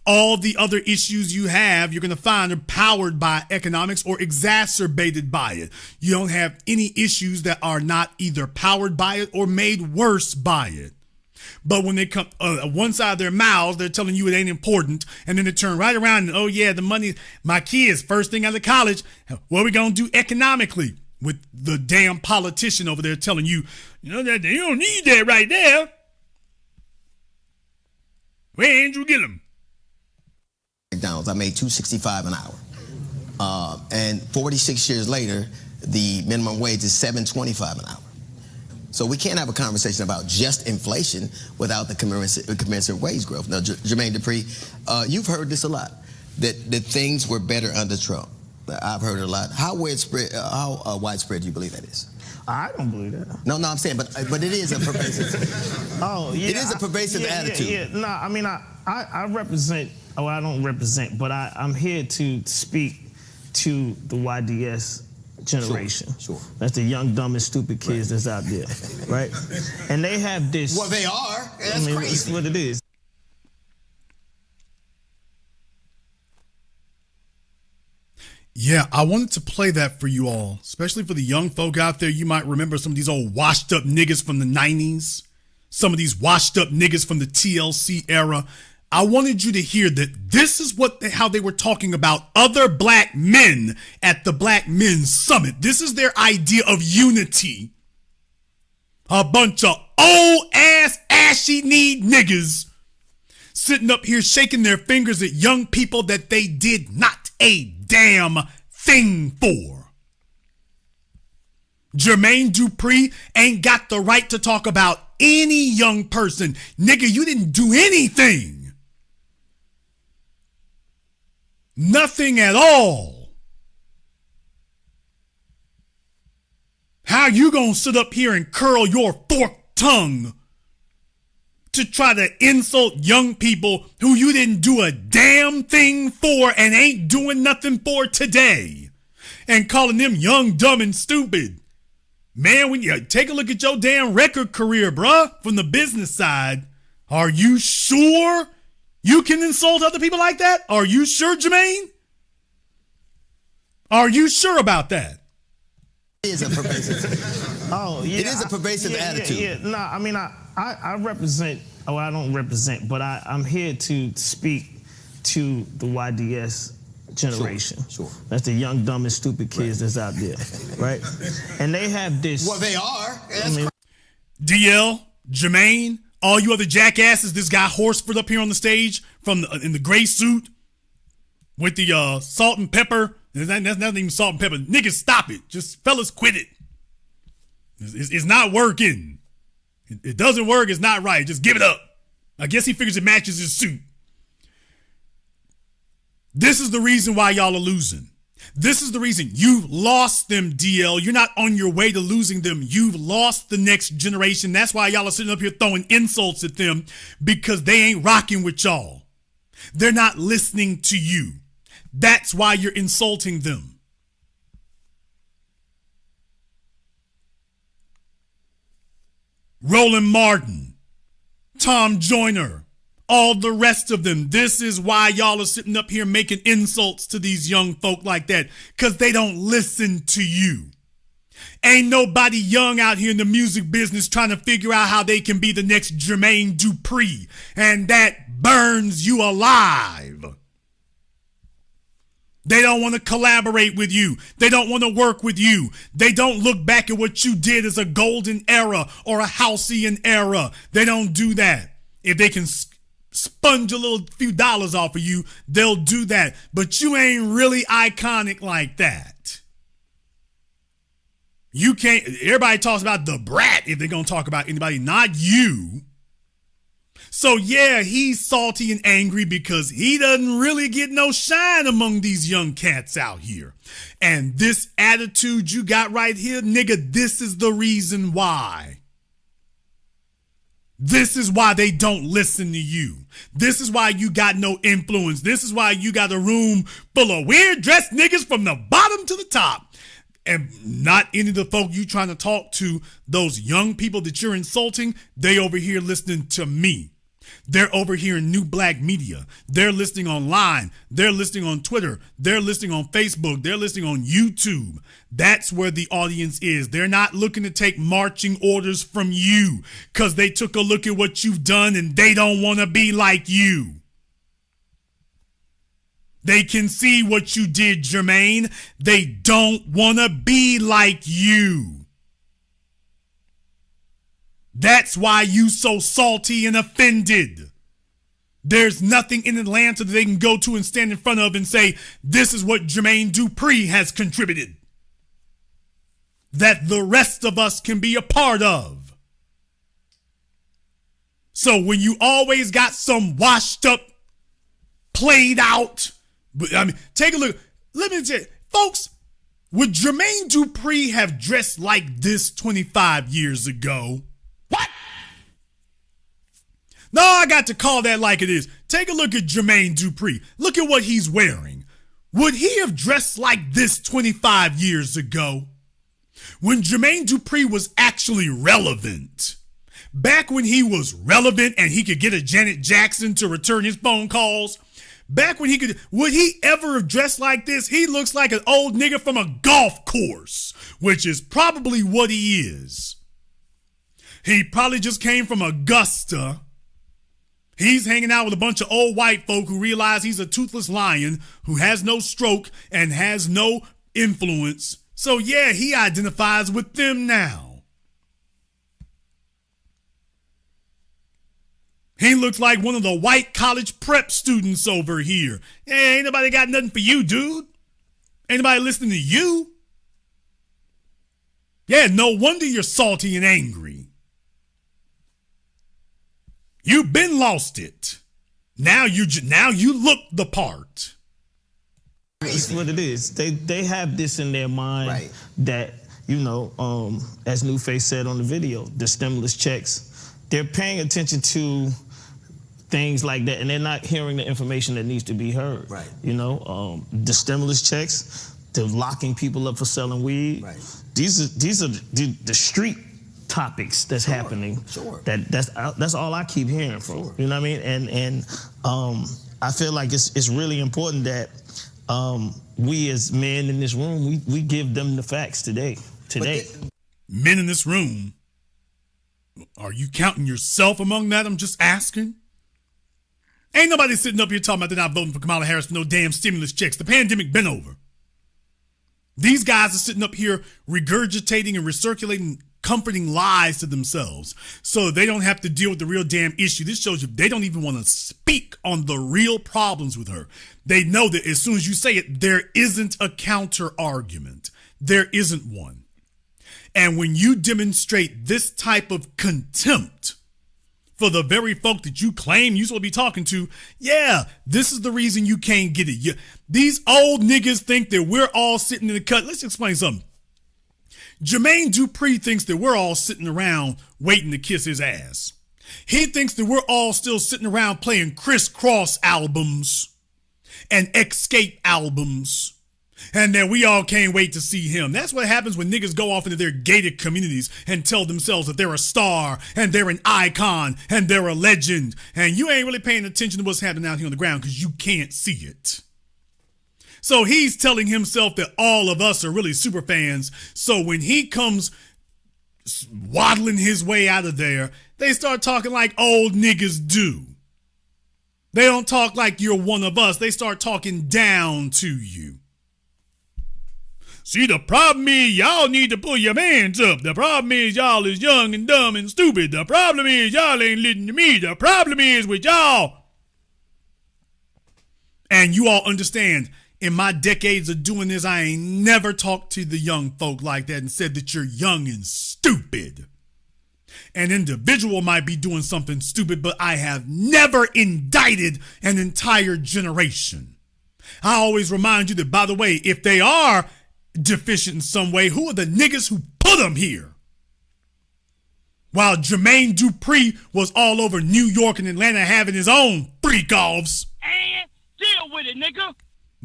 All the other issues you have, you're going to find are powered by economics or exacerbated by it. You don't have any issues that are not either powered by it or made worse by it. But when they come one side of their mouths, they're telling you it ain't important. And then they turn right around and, oh yeah, the money, my kids, first thing out of college, what are we going to do economically? With the damn politician over there telling you, that you don't need that right there. Where Andrew Gillum? McDonald's. I made $2.65 an hour. And 46 years later, the minimum wage is $7.25 an hour. So we can't have a conversation about just inflation without the commensurate wage growth. Now, Jermaine Dupri, you've heard this a lot, that things were better under Trump. I've heard it a lot. How widespread do you believe that is? I don't believe that. No, I'm saying, but it is a pervasive. It is a pervasive attitude. No, I mean, I represent. Oh, I don't represent, but I'm here to speak to the YDS generation. Sure. That's the young, dumb, and stupid kids that's out there, right? And they have this. Well, they are. That's crazy. It's what it is. Yeah, I wanted to play that for you all, especially for the young folk out there. You might remember some of these old washed up niggas from the 90s, some of these washed up niggas from the TLC era. I wanted you to hear that this is how they were talking about other black men at the Black Men's Summit. This is their idea of unity. A bunch of old ass ashy kneed niggas sitting up here shaking their fingers at young people that they did not a damn thing for. Jermaine Dupri ain't got the right to talk about any young person. Nigga, you didn't do anything. Nothing at all. How you gonna sit up here and curl your forked tongue to try to insult young people who you didn't do a damn thing for and ain't doing nothing for today, and calling them young, dumb, and stupid? Man, when you take a look at your damn record career, bruh, from the business side, are you sure you can insult other people like that? Are you sure, Jermaine? Are you sure about that? It is a pervasive. It is a pervasive attitude. No, I mean, I represent. Oh, I don't represent, but I'm here to speak to the YDS generation. Sure. That's the young, dumb, and stupid kids that's out there, right? And they have this. Well, they are. DL, Jermaine, all you other jackasses, this guy Horsford up here on the stage in the gray suit with the salt and pepper. That's not even salt and pepper. Niggas, stop it. Just, fellas, quit it. It's not working. It doesn't work. It's not right. Just give it up. I guess he figures it matches his suit. This is the reason why y'all are losing. This is the reason you've lost them, DL. You're not on your way to losing them. You've lost the next generation. That's why y'all are sitting up here throwing insults at them, because they ain't rocking with y'all. They're not listening to you. That's why you're insulting them. Roland Martin, Tom Joyner, all the rest of them. This is why y'all are sitting up here making insults to these young folk like that, because they don't listen to you. Ain't nobody young out here in the music business trying to figure out how they can be the next Jermaine Dupri, and that burns you alive. They don't want to collaborate with you. They don't want to work with you. They don't look back at what you did as a golden era or a halcyon era. They don't do that. If they can sponge a little few dollars off of you, they'll do that. But you ain't really iconic like that. You can't. Everybody talks about the brat if they're going to talk about anybody, not you. So yeah, he's salty and angry because he doesn't really get no shine among these young cats out here. And this attitude you got right here, nigga, this is the reason why. This is why they don't listen to you. This is why you got no influence. This is why you got a room full of weird dressed niggas from the bottom to the top. And not any of the folk you trying to talk to, those young people that you're insulting, they over here listening to me. They're over here in New Black Media. They're listening online. They're listening on Twitter. They're listening on Facebook. They're listening on YouTube. That's where the audience is. They're not looking to take marching orders from you because they took a look at what you've done and they don't want to be like you. They can see what you did, Jermaine. They don't want to be like you. That's why you so salty and offended. There's nothing in Atlanta that they can go to and stand in front of and say, this is what Jermaine Dupri has contributed, that the rest of us can be a part of. So when you always got some washed up, played out, I mean, take a look. Let me tell you, folks, would Jermaine Dupri have dressed like this 25 years ago? What? No, I got to call that like it is. Take a look at Jermaine Dupri. Look at what he's wearing. Would he have dressed like this 25 years ago? When Jermaine Dupri was actually relevant. Back when he was relevant and he could get a Janet Jackson to return his phone calls. Back when he could, would he ever have dressed like this? He looks like an old nigga from a golf course, which is probably what he is. He probably just came from Augusta. He's hanging out with a bunch of old white folk who realize he's a toothless lion who has no stroke and has no influence. So yeah, he identifies with them now. He looks like one of the white college prep students over here. Hey, ain't nobody got nothing for you, dude. Ain't nobody listening to you. Yeah, no wonder you're salty and angry. You've been lost it. Now you look the part. It's what it is. They have this in their mind, Right. that, you know, as Newface said on the video, the stimulus checks, they're paying attention to things like that, and they're not hearing the information that needs to be heard. Right. You know, the stimulus checks, the locking people up for selling weed. Right. These are the street topics that's happening. Sure. That's all I keep hearing from. Sure. You know what I mean? And I feel like it's really important that we as men in this room, we give them the facts today. Men in this room, are you counting yourself among that? I'm just asking. Ain't nobody sitting up here talking about they're not voting for Kamala Harris for no damn stimulus checks. The pandemic been over. These guys are sitting up here regurgitating and recirculating comforting lies to themselves so they don't have to deal with the real damn issue. This shows you they don't even want to speak on the real problems with her. They know that as soon as you say it, there isn't a counter argument. There isn't one. And when you demonstrate this type of contempt for the very folk that you claim you're supposed to be talking to, yeah, this is the reason you can't get it. These old niggas think that we're all sitting in the cut. Let's explain something. Jermaine Dupri thinks that we're all sitting around waiting to kiss his ass. He thinks that we're all still sitting around playing crisscross albums and Escape albums, and that we all can't wait to see him. That's what happens when niggas go off into their gated communities and tell themselves that they're a star and they're an icon and they're a legend, and you ain't really paying attention to what's happening out here on the ground because you can't see it. So he's telling himself that all of us are really super fans. So when he comes waddling his way out of there, they start talking like old niggas do. They don't talk like you're one of us. They start talking down to you. See, the problem is y'all need to pull your mans up. The problem is y'all is young and dumb and stupid. The problem is y'all ain't listening to me. The problem is with y'all. And you all understand, in my decades of doing this, I ain't never talked to the young folk like that and said that you're young and stupid. An individual might be doing something stupid, but I have never indicted an entire generation. I always remind you that, by the way, if they are deficient in some way, who are the niggas who put them here? While Jermaine Dupri was all over New York and Atlanta having his own freak-offs. And deal with it, nigga.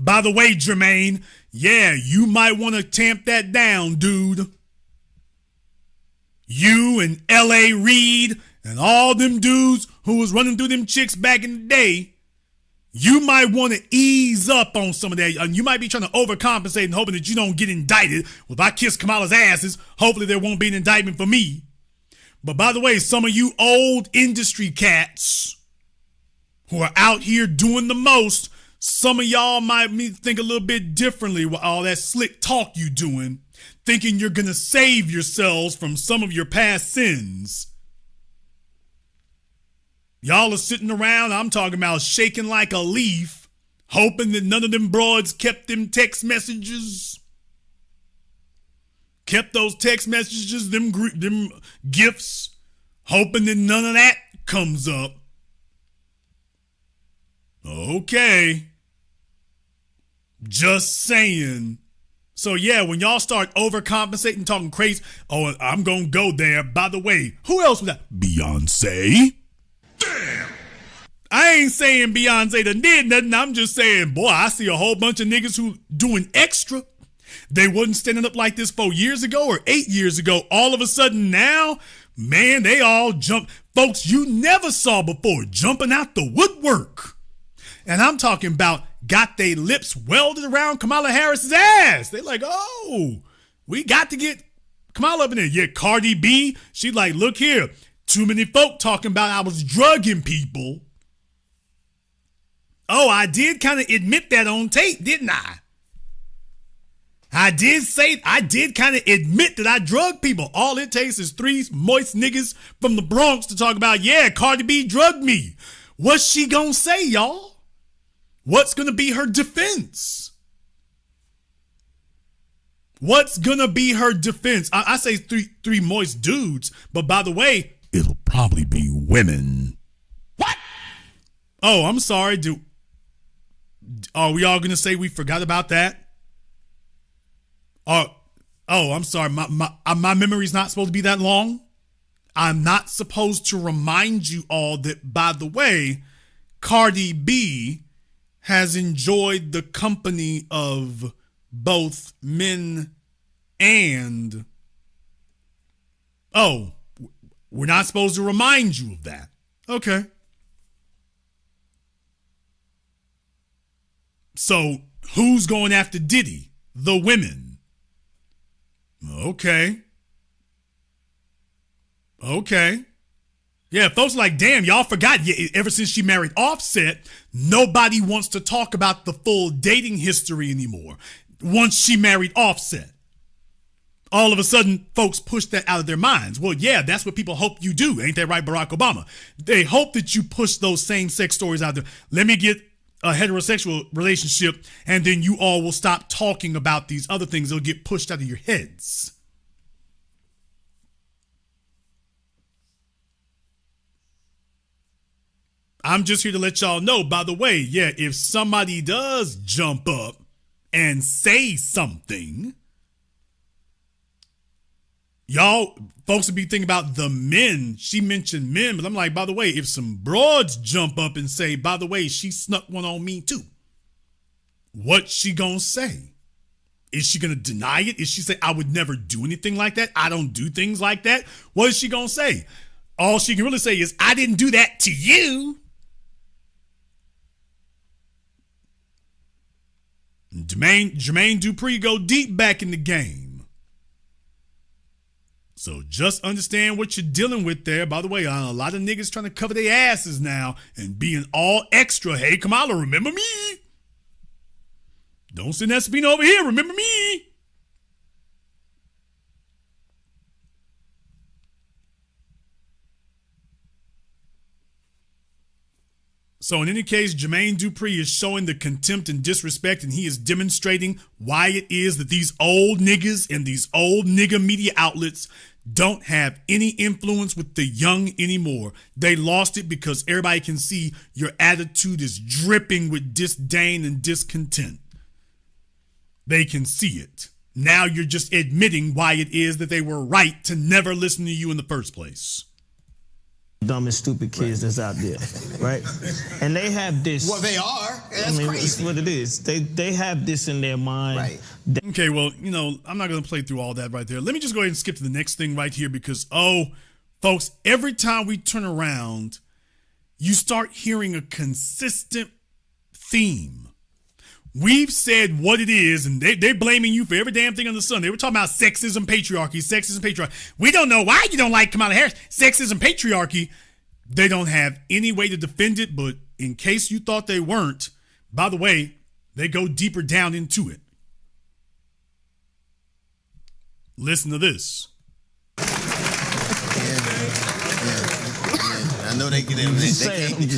By the way, Jermaine, yeah, you might want to tamp that down, dude. You and L.A. Reid and all them dudes who was running through them chicks back in the day, you might want to ease up on some of that. And you might be trying to overcompensate and hoping that you don't get indicted. Well, if I kiss Kamala's asses, hopefully there won't be an indictment for me. But by the way, some of you old industry cats who are out here doing the most, some of y'all might think a little bit differently with all that slick talk you doing, thinking you're going to save yourselves from some of your past sins. Y'all are sitting around, I'm talking about shaking like a leaf, hoping that none of them broads kept them text messages. Kept those text messages, them gifts, hoping that none of that comes up. Okay. Just saying. So yeah, when y'all start overcompensating, talking crazy, oh, I'm gonna go there. By the way, who else was that? Beyonce? Damn! I ain't saying Beyonce done did nothing. I'm just saying, boy, I see a whole bunch of niggas who doing extra. They wasn't standing up like this 4 years ago or 8 years ago. All of a sudden now, man, they all jump. Folks you never saw before jumping out the woodwork. And I'm talking about got their lips welded around Kamala Harris's ass. They like, oh, we got to get Kamala up in there. Yeah, Cardi B, she like, look here. Too many folk talking about I was drugging people. Oh, I did kind of admit that on tape, didn't I? I did kind of admit that I drugged people. All it takes is 3 moist niggas from the Bronx to talk about, yeah, Cardi B drugged me. What's she gonna say, y'all? What's gonna be her defense? What's gonna be her defense? I say three moist dudes, but by the way, it'll probably be women. What? Oh, I'm sorry. Are we all gonna say we forgot about that? Oh, I'm sorry. My memory's not supposed to be that long. I'm not supposed to remind you all that, by the way, Cardi B has enjoyed the company of both men and... Oh, we're not supposed to remind you of that. Okay. So who's going after Diddy? The women. Okay. Yeah, folks like, damn, y'all forgot. Yeah, ever since she married Offset, nobody wants to talk about the full dating history anymore. Once she married Offset, all of a sudden, folks push that out of their minds. Well, yeah, that's what people hope you do. Ain't that right, Barack Obama? They hope that you push those same sex stories out there. Let me get a heterosexual relationship, and then you all will stop talking about these other things. They'll get pushed out of your heads. I'm just here to let y'all know, by the way, yeah, if somebody does jump up and say something, y'all, folks would be thinking about the men. She mentioned men, but I'm like, by the way, if some broads jump up and say, by the way, she snuck one on me too, what's she gonna say? Is she gonna deny it? Is she say, I would never do anything like that? I don't do things like that? What is she gonna say? All she can really say is, I didn't do that to you. Jermaine Dupri go deep back in the game. So just understand what you're dealing with there. By the way, a lot of niggas trying to cover their asses now and being all extra. Hey, Kamala, remember me? Don't send that subpoena over here. Remember me? So in any case, Jermaine Dupri is showing the contempt and disrespect, and he is demonstrating why it is that these old niggas and these old nigga media outlets don't have any influence with the young anymore. They lost it because everybody can see your attitude is dripping with disdain and discontent. They can see it. Now you're just admitting why it is that they were right to never listen to you in the first place. Dumb and stupid kids that's out there, right? And they have this. Well, they are. That's crazy. That's what it is. They have this in their mind. Right. Okay, well, I'm not going to play through all that right there. Let me just go ahead and skip to the next thing right here because, folks, every time we turn around, you start hearing a consistent theme. We've said what it is, and they're blaming you for every damn thing under the sun. They were talking about sexism, patriarchy. We don't know why you don't like Kamala Harris. Sexism, patriarchy. They don't have any way to defend it, but in case you thought they weren't, by the way, they go deeper down into it. Listen to this. I know they can't be so different. It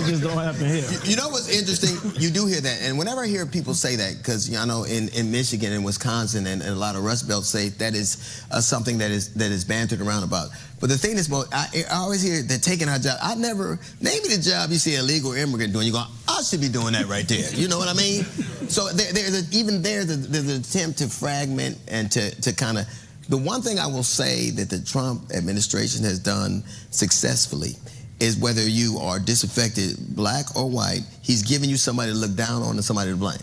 just don't happen here. You know what's interesting? You do hear that, and whenever I hear people say that, because I know in Michigan and Wisconsin and a lot of Rust Belt say that is something that is bantered around about. But the thing is, I always hear they're taking our job. Name me the job you see an illegal immigrant doing. You go, I should be doing that right there. You know what I mean? So there's an attempt to fragment and to kind of. The one thing I will say that the Trump administration has done successfully is whether you are disaffected, black or white, he's giving you somebody to look down on and somebody to blame.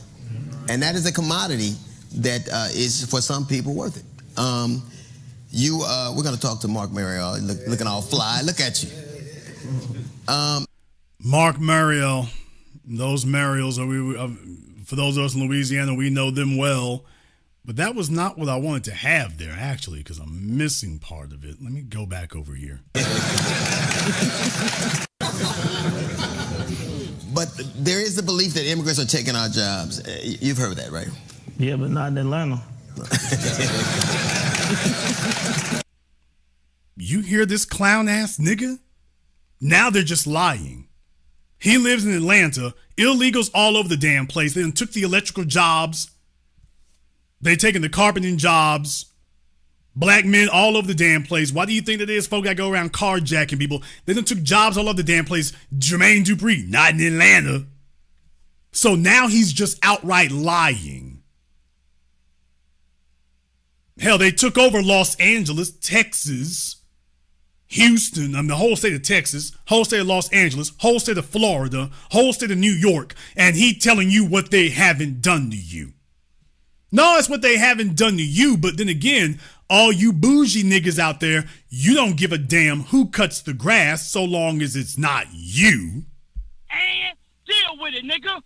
And that is a commodity that is, for some people, worth it. We're going to talk to Mark Mariel, looking all fly. Look at you. Mark Mariel, those Mariels, for those of us in Louisiana, we know them well. But that was not what I wanted to have there, actually, because I'm missing part of it. Let me go back over here. But there is the belief that immigrants are taking our jobs. You've heard that, right? Yeah, but not in Atlanta. You hear this clown-ass nigga? Now they're just lying. He lives in Atlanta. Illegals all over the damn place. They done took the electrical jobs. They taking the carpenting jobs. Black men all over the damn place. Why do you think that is? Folk that go around carjacking people. They done took jobs all over the damn place. Jermaine Dupri, not in Atlanta. So now he's just outright lying. Hell, they took over Los Angeles, Texas, Houston, the whole state of Texas, whole state of Los Angeles, whole state of Florida, whole state of New York, and he telling you what they haven't done to you. No, it's what they haven't done to you, but then again, all you bougie niggas out there, you don't give a damn who cuts the grass so long as it's not you. And deal with it, nigga.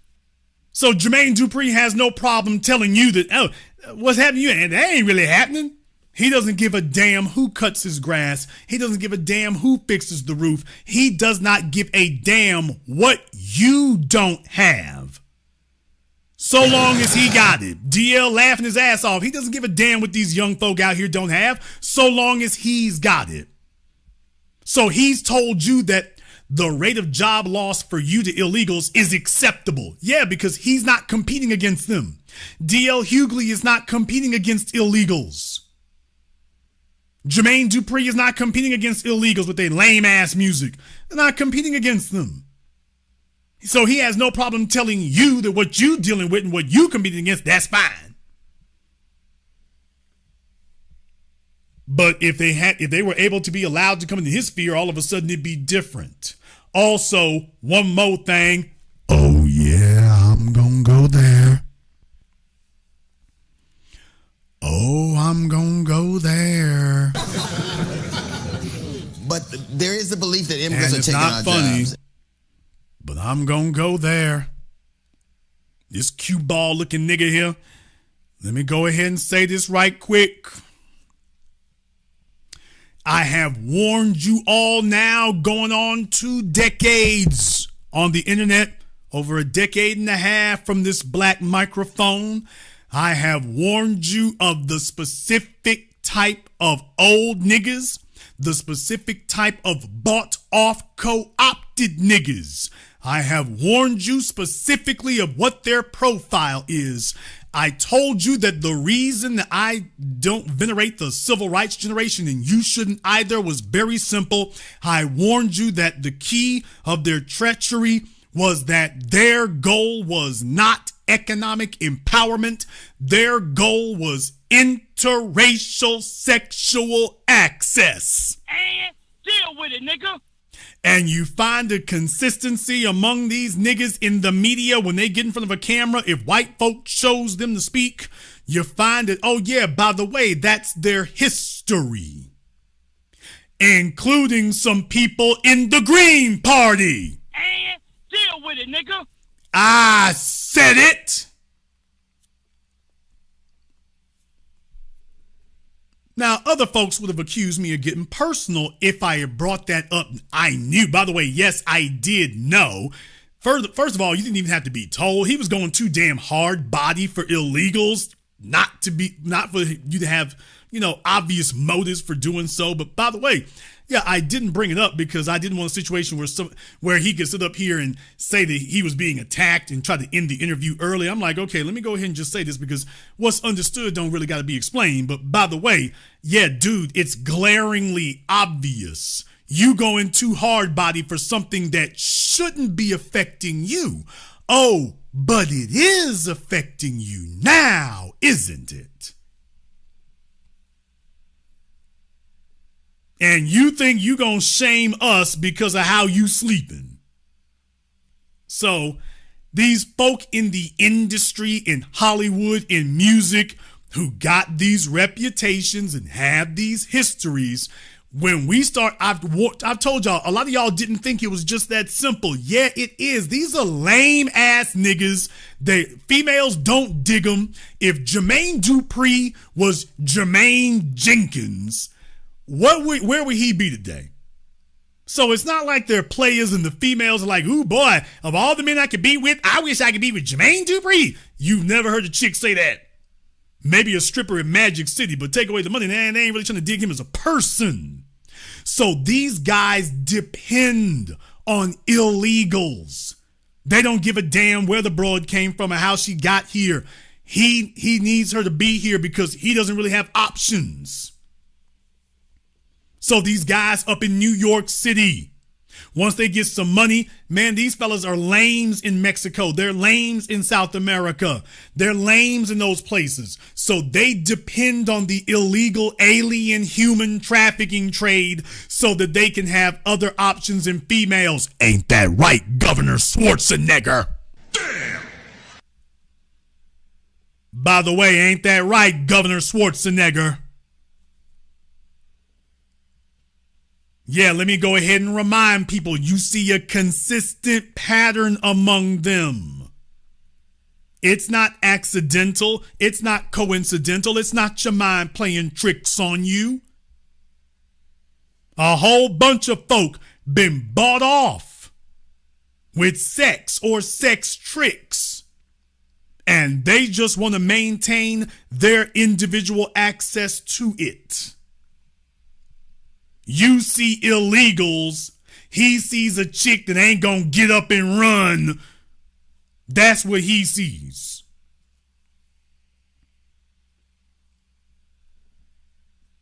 So Jermaine Dupri has no problem telling you that, oh, what's happening to you? And that ain't really happening. He doesn't give a damn who cuts his grass. He doesn't give a damn who fixes the roof. He does not give a damn what you don't have. So long as he got it. DL laughing his ass off. He doesn't give a damn what these young folk out here don't have, so long as he's got it. So he's told you that the rate of job loss for you to illegals is acceptable. Yeah, because he's not competing against them. DL Hughley is not competing against illegals. Jermaine Dupri is not competing against illegals with their lame ass music. They're not competing against them. So he has no problem telling you that what you dealing with and what you competing against, that's fine. But if they were able to be allowed to come into his sphere, all of a sudden it'd be different. Also, one more thing. Oh yeah, I'm gonna go there. Oh, I'm gonna go there. But there is the belief that immigrants And are it's taking not our funny, jobs. but I'm gonna go there. This cue ball looking nigga here. Let me go ahead and say this right quick. I have warned you all now, going on 2 decades on the internet, over a decade and a half from this black microphone. I have warned you of the specific type of old niggas, the specific type of bought off co-opted niggas. I have warned you specifically of what their profile is. I told you that the reason that I don't venerate the civil rights generation, and you shouldn't either, was very simple. I warned you that the key of their treachery was that their goal was not economic empowerment. Their goal was interracial sexual access. And deal with it, nigga. And you find a consistency among these niggas in the media when they get in front of a camera. If white folk shows them to speak, you find that, oh yeah, by the way, that's their history. Including some people in the Green Party. And deal with it, nigga. I said it. Now, other folks would have accused me of getting personal if I had brought that up. I knew. By the way, yes, I did know. First of all, you didn't even have to be told. He was going too damn hard body for illegals, not for you to have, obvious motives for doing so. But by the way, yeah, I didn't bring it up because I didn't want a situation where he could sit up here and say that he was being attacked and try to end the interview early. I'm like, okay, let me go ahead and just say this because what's understood don't really got to be explained. But by the way, yeah, dude, it's glaringly obvious. You going too hard body for something that shouldn't be affecting you. Oh, but it is affecting you now, isn't it? And you think you gonna shame us because of how you sleeping. So these folk in the industry, in Hollywood, in music, who got these reputations and have these histories, when we start, I've told y'all, a lot of y'all didn't think it was just that simple. Yeah, it is. These are lame ass niggas. Females don't dig them. If Jermaine Dupri was Jermaine Jenkins, where would he be today? So it's not like they're players and the females are like, ooh boy, of all the men I could be with, I wish I could be with Jermaine Dupri. You've never heard a chick say that. Maybe a stripper in Magic City, but take away the money, and they ain't really trying to dig him as a person. So these guys depend on illegals. They don't give a damn where the broad came from or how she got here. he needs her to be here because he doesn't really have options. So these guys up in New York City, once they get some money, man, these fellas are lames in Mexico. They're lames in South America. They're lames in those places. So they depend on the illegal alien human trafficking trade so that they can have other options in females. Ain't that right, Governor Schwarzenegger? Damn! By the way, ain't that right, Governor Schwarzenegger? Yeah, let me go ahead and remind people, you see a consistent pattern among them. It's not accidental. It's not coincidental. It's not your mind playing tricks on you. A whole bunch of folk been bought off with sex or sex tricks, and they just want to maintain their individual access to it. You see illegals, he sees a chick that ain't gonna get up and run. That's what he sees.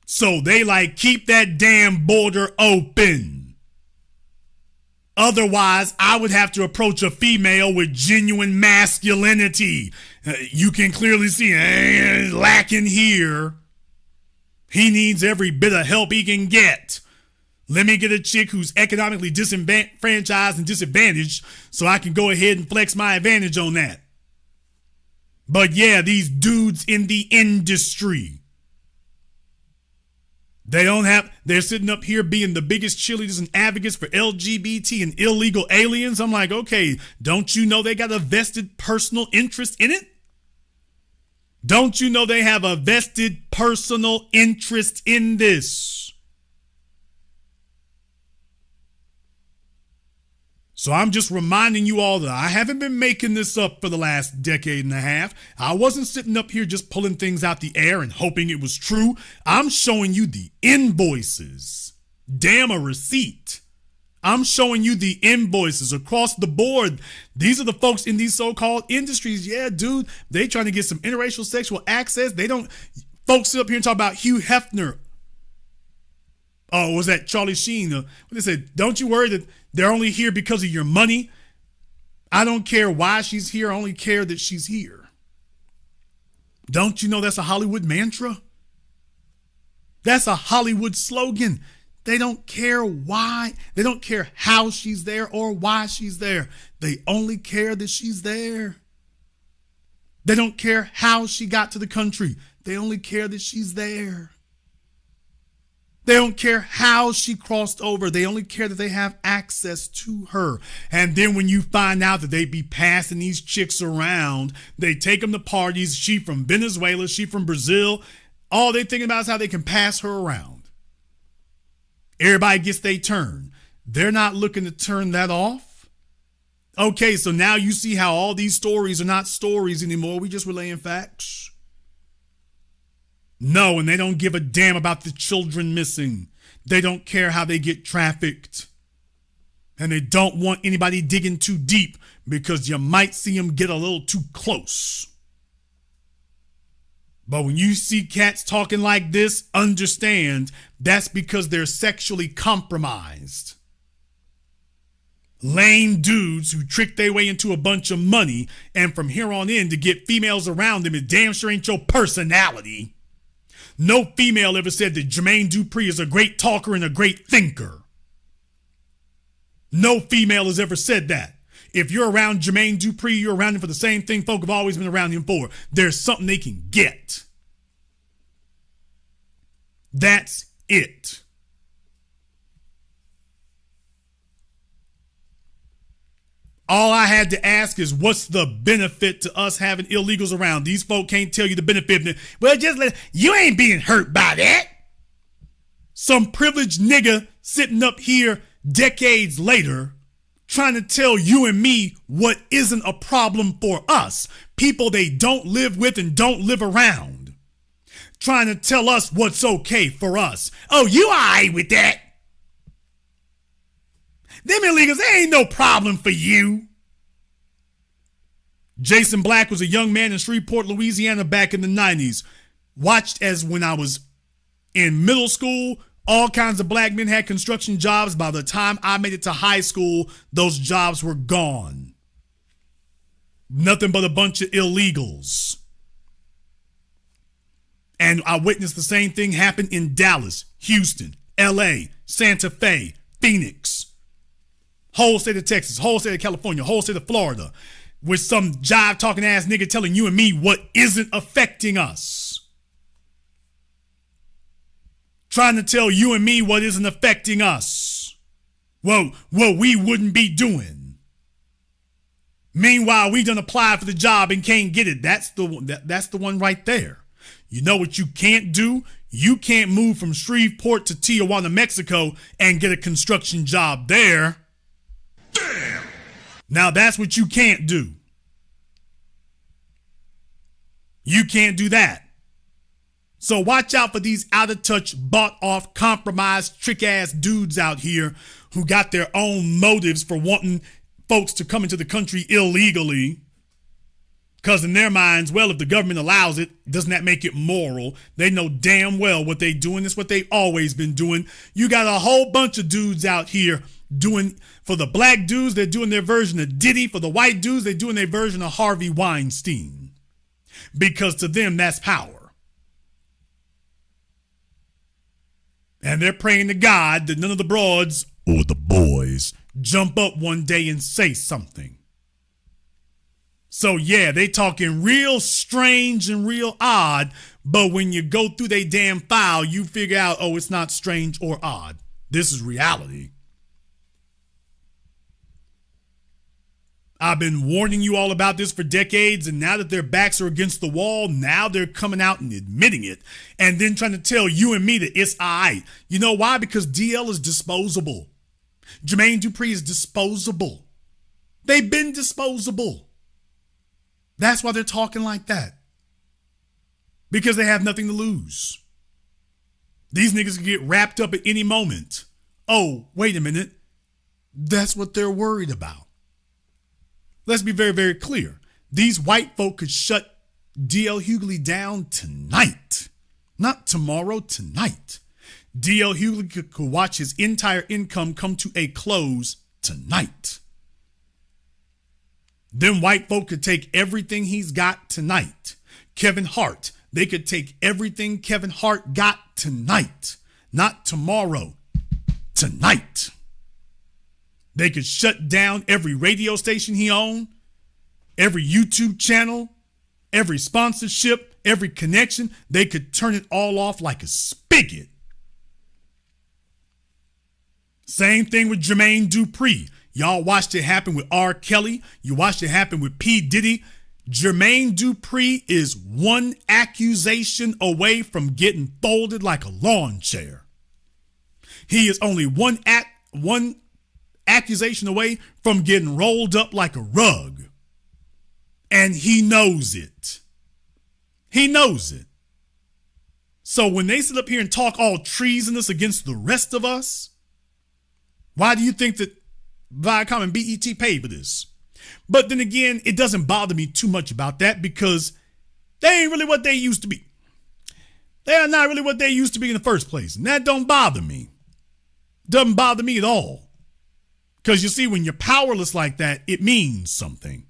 So they like, keep that damn border open. Otherwise, I would have to approach a female with genuine masculinity. You can clearly see lacking here. He needs every bit of help he can get. Let me get a chick who's economically disenfranchised and disadvantaged so I can go ahead and flex my advantage on that. But yeah, these dudes in the industry, they're sitting up here being the biggest cheerleaders and advocates for LGBT and illegal aliens. I'm like, okay, don't you know they got a vested personal interest in it? Don't you know they have a vested personal interest in this? So I'm just reminding you all that I haven't been making this up for the last decade and a half. I wasn't sitting up here just pulling things out the air and hoping it was true. I'm showing you the invoices. Damn a receipt. I'm showing you the invoices across the board. These are the folks in these so-called industries. Yeah, dude, they trying to get some interracial sexual access. Folks sit up here and talk about Hugh Hefner. Oh, was that Charlie Sheen? What they said, don't you worry that they're only here because of your money. I don't care why she's here. I only care that she's here. Don't you know that's a Hollywood mantra? That's a Hollywood slogan. They don't care why. They don't care how she's there or why she's there. They only care that she's there. They don't care how she got to the country. They only care that she's there. They don't care how she crossed over. They only care that they have access to her. And then when you find out that they be passing these chicks around, they take them to parties. She from Venezuela, she from Brazil. All they thinking about is how they can pass her around. Everybody gets their turn. They're not looking to turn that off. Okay, so now you see how all these stories are not stories anymore. We just relaying facts. No, and they don't give a damn about the children missing. They don't care how they get trafficked. And they don't want anybody digging too deep because you might see them get a little too close. But when you see cats talking like this, understand that's because they're sexually compromised. Lame dudes who trick their way into a bunch of money, and from here on in to get females around them, it damn sure ain't your personality. No female ever said that Jermaine Dupri is a great talker and a great thinker. No female has ever said that. If you're around Jermaine Dupri, you're around him for the same thing folk have always been around him for. There's something they can get. That's it. All I had to ask is, what's the benefit to us having illegals around? These folk can't tell you the benefit. Well, you ain't being hurt by that. Some privileged nigga sitting up here decades later trying to tell you and me what isn't a problem for us. People they don't live with and don't live around. Trying to tell us what's okay for us. Oh, you all right with that? Them illegals, they ain't no problem for you. Jason Black was a young man in Shreveport, Louisiana back in the 90s. Watched as when I was in middle school, all kinds of black men had construction jobs. By the time I made it to high school, those jobs were gone. Nothing but a bunch of illegals. And I witnessed the same thing happen in Dallas, Houston, LA, Santa Fe, Phoenix, whole state of Texas, whole state of California, whole state of Florida, with some jive talking ass nigga telling you and me what isn't affecting us. Trying to tell you and me what isn't affecting us. Well, what we wouldn't be doing. Meanwhile, we done applied for the job and can't get it. That's the one right there. You know what you can't do? You can't move from Shreveport to Tijuana, Mexico and get a construction job there. Damn! Now that's what you can't do. You can't do that. So watch out for these out of touch, bought off, compromised, trick ass dudes out here who got their own motives for wanting folks to come into the country illegally. Because in their minds, well, if the government allows it, doesn't that make it moral? They know damn well what they doing. It's what they've always been doing. You got a whole bunch of dudes out here doing, for the black dudes, they're doing their version of Diddy. For the white dudes, they're doing their version of Harvey Weinstein. Because to them, that's power. And they're praying to God that none of the broads or the boys jump up one day and say something. So yeah, they talking real strange and real odd, but when you go through their damn file, you figure out, oh, it's not strange or odd. This is reality. I've been warning you all about this for decades, and now that their backs are against the wall, now they're coming out and admitting it, and then trying to tell you and me that it's all right. You know why? Because DL is disposable. Jermaine Dupri is disposable. They've been disposable. That's why they're talking like that. Because they have nothing to lose. These niggas can get wrapped up at any moment. Oh, wait a minute. That's what they're worried about. Let's be very, very clear. These white folk could shut D.L. Hughley down tonight. Not tomorrow, tonight. D.L. Hughley could watch his entire income come to a close tonight. Then white folk could take everything he's got tonight. Kevin Hart, they could take everything Kevin Hart got tonight. Not tomorrow, tonight. They could shut down every radio station he owned, every YouTube channel, every sponsorship, every connection. They could turn it all off like a spigot. Same thing with Jermaine Dupri. Y'all watched it happen with R. Kelly. You watched it happen with P. Diddy. Jermaine Dupri is one accusation away from getting folded like a lawn chair. He is only one accusation away from getting rolled up like a rug. And he knows it. He knows it. So when they sit up here and talk all treasonous against the rest of us, why do you think that Viacom and BET paid for this? But then again, it doesn't bother me too much about that because they ain't really what they used to be. They are not really what they used to be in the first place. And that don't bother me. Doesn't bother me at all. Because you see, when you're powerless like that, it means something.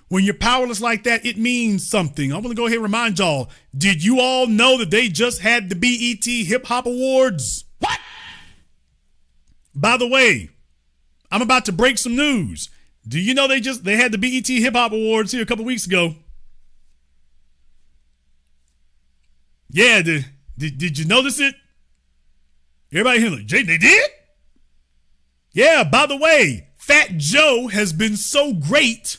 When you're powerless like that, it means something. I want to go ahead and remind y'all, did you all know that they just had the BET Hip Hop Awards? What? By the way, I'm about to break some news. Do you know they had the BET Hip Hop Awards here a couple weeks ago? Yeah, did you notice it? Everybody here like, Jay, they did? Yeah, by the way, Fat Joe has been so great.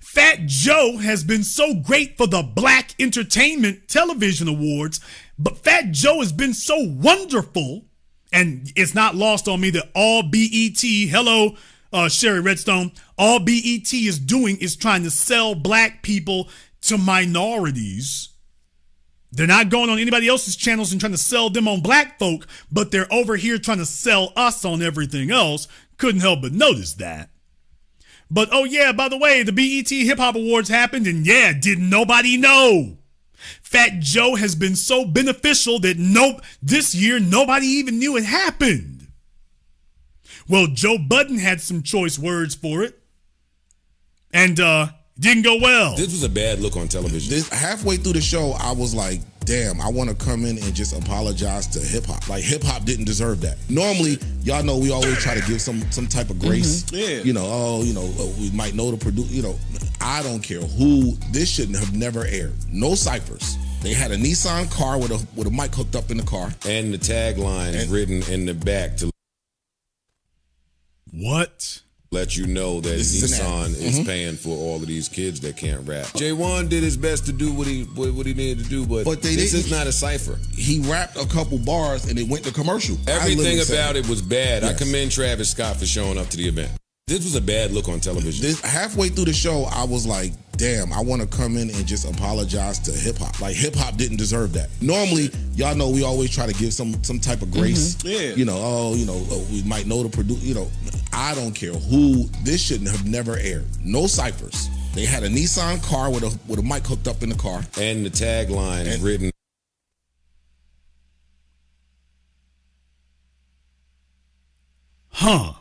Fat Joe has been so great for the Black Entertainment Television Awards, but Fat Joe has been so wonderful, and it's not lost on me that all BET, hello, Sherry Redstone, all BET is doing is trying to sell black people to minorities. They're not going on anybody else's channels and trying to sell them on black folk, but they're over here trying to sell us on everything else. Couldn't help but notice that. But oh yeah, by the way, the BET Hip Hop Awards happened, and yeah, didn't nobody know? Fat Joe has been so beneficial that this year nobody even knew it happened. Well, Joe Budden had some choice words for it, and didn't go well. This was a bad look on television. Halfway through the show, I was like, damn, I want to come in and just apologize to hip hop. Like, hip hop didn't deserve that. Normally, y'all know we always try to give some type of grace. Yeah. We might know the producer. I don't care who. This shouldn't have never aired. No ciphers. They had a Nissan car with a mic hooked up in the car. And the tagline written in the back to what? Let you know that Nissan is paying for all of these kids that can't rap. J1 did his best to do what he needed to do, but this is not a cipher. He rapped a couple bars and it went to commercial. Everything about it was bad. Yes. I commend Travis Scott for showing up to the event. This was a bad look on television. Halfway through the show, I was like, damn, I want to come in and just apologize to hip hop. Like, hip hop didn't deserve that. Normally, y'all know we always try to give some type of grace. Yeah. We might know the producer. I don't care who. This shouldn't have never aired. No ciphers. They had a Nissan car with a mic hooked up in the car. And the tagline written. Huh.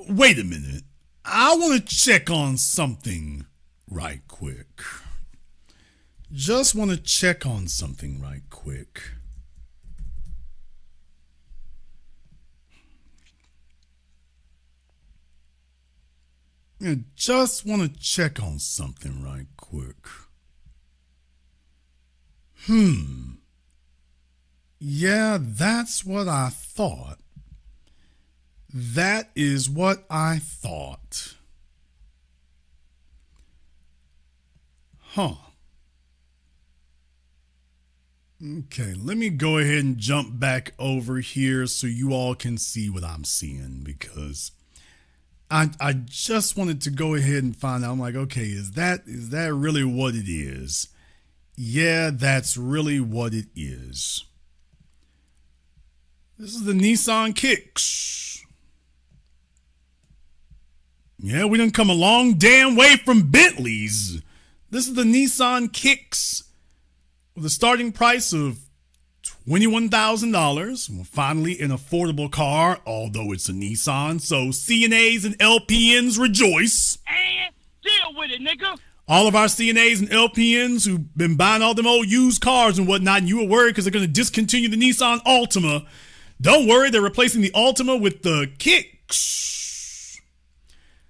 Wait a minute. I want to check on something right quick. Just want to check on something right quick. Just want to check on something right quick. Yeah, that's what I thought. That is what I thought. Huh. Okay, let me go ahead and jump back over here so you all can see what I'm seeing, because I just wanted to go ahead and find out. I'm like, okay, is that really what it is? Yeah, that's really what it is. This is the Nissan Kicks. Yeah, we done come a long damn way from Bentleys. This is the Nissan Kicks with a starting price of $21,000. Well, finally, an affordable car, although it's a Nissan. So CNAs and LPNs rejoice. And deal with it, nigga. All of our CNAs and LPNs who've been buying all them old used cars and whatnot, and you were worried because they're going to discontinue the Nissan Altima. Don't worry, they're replacing the Altima with the Kicks.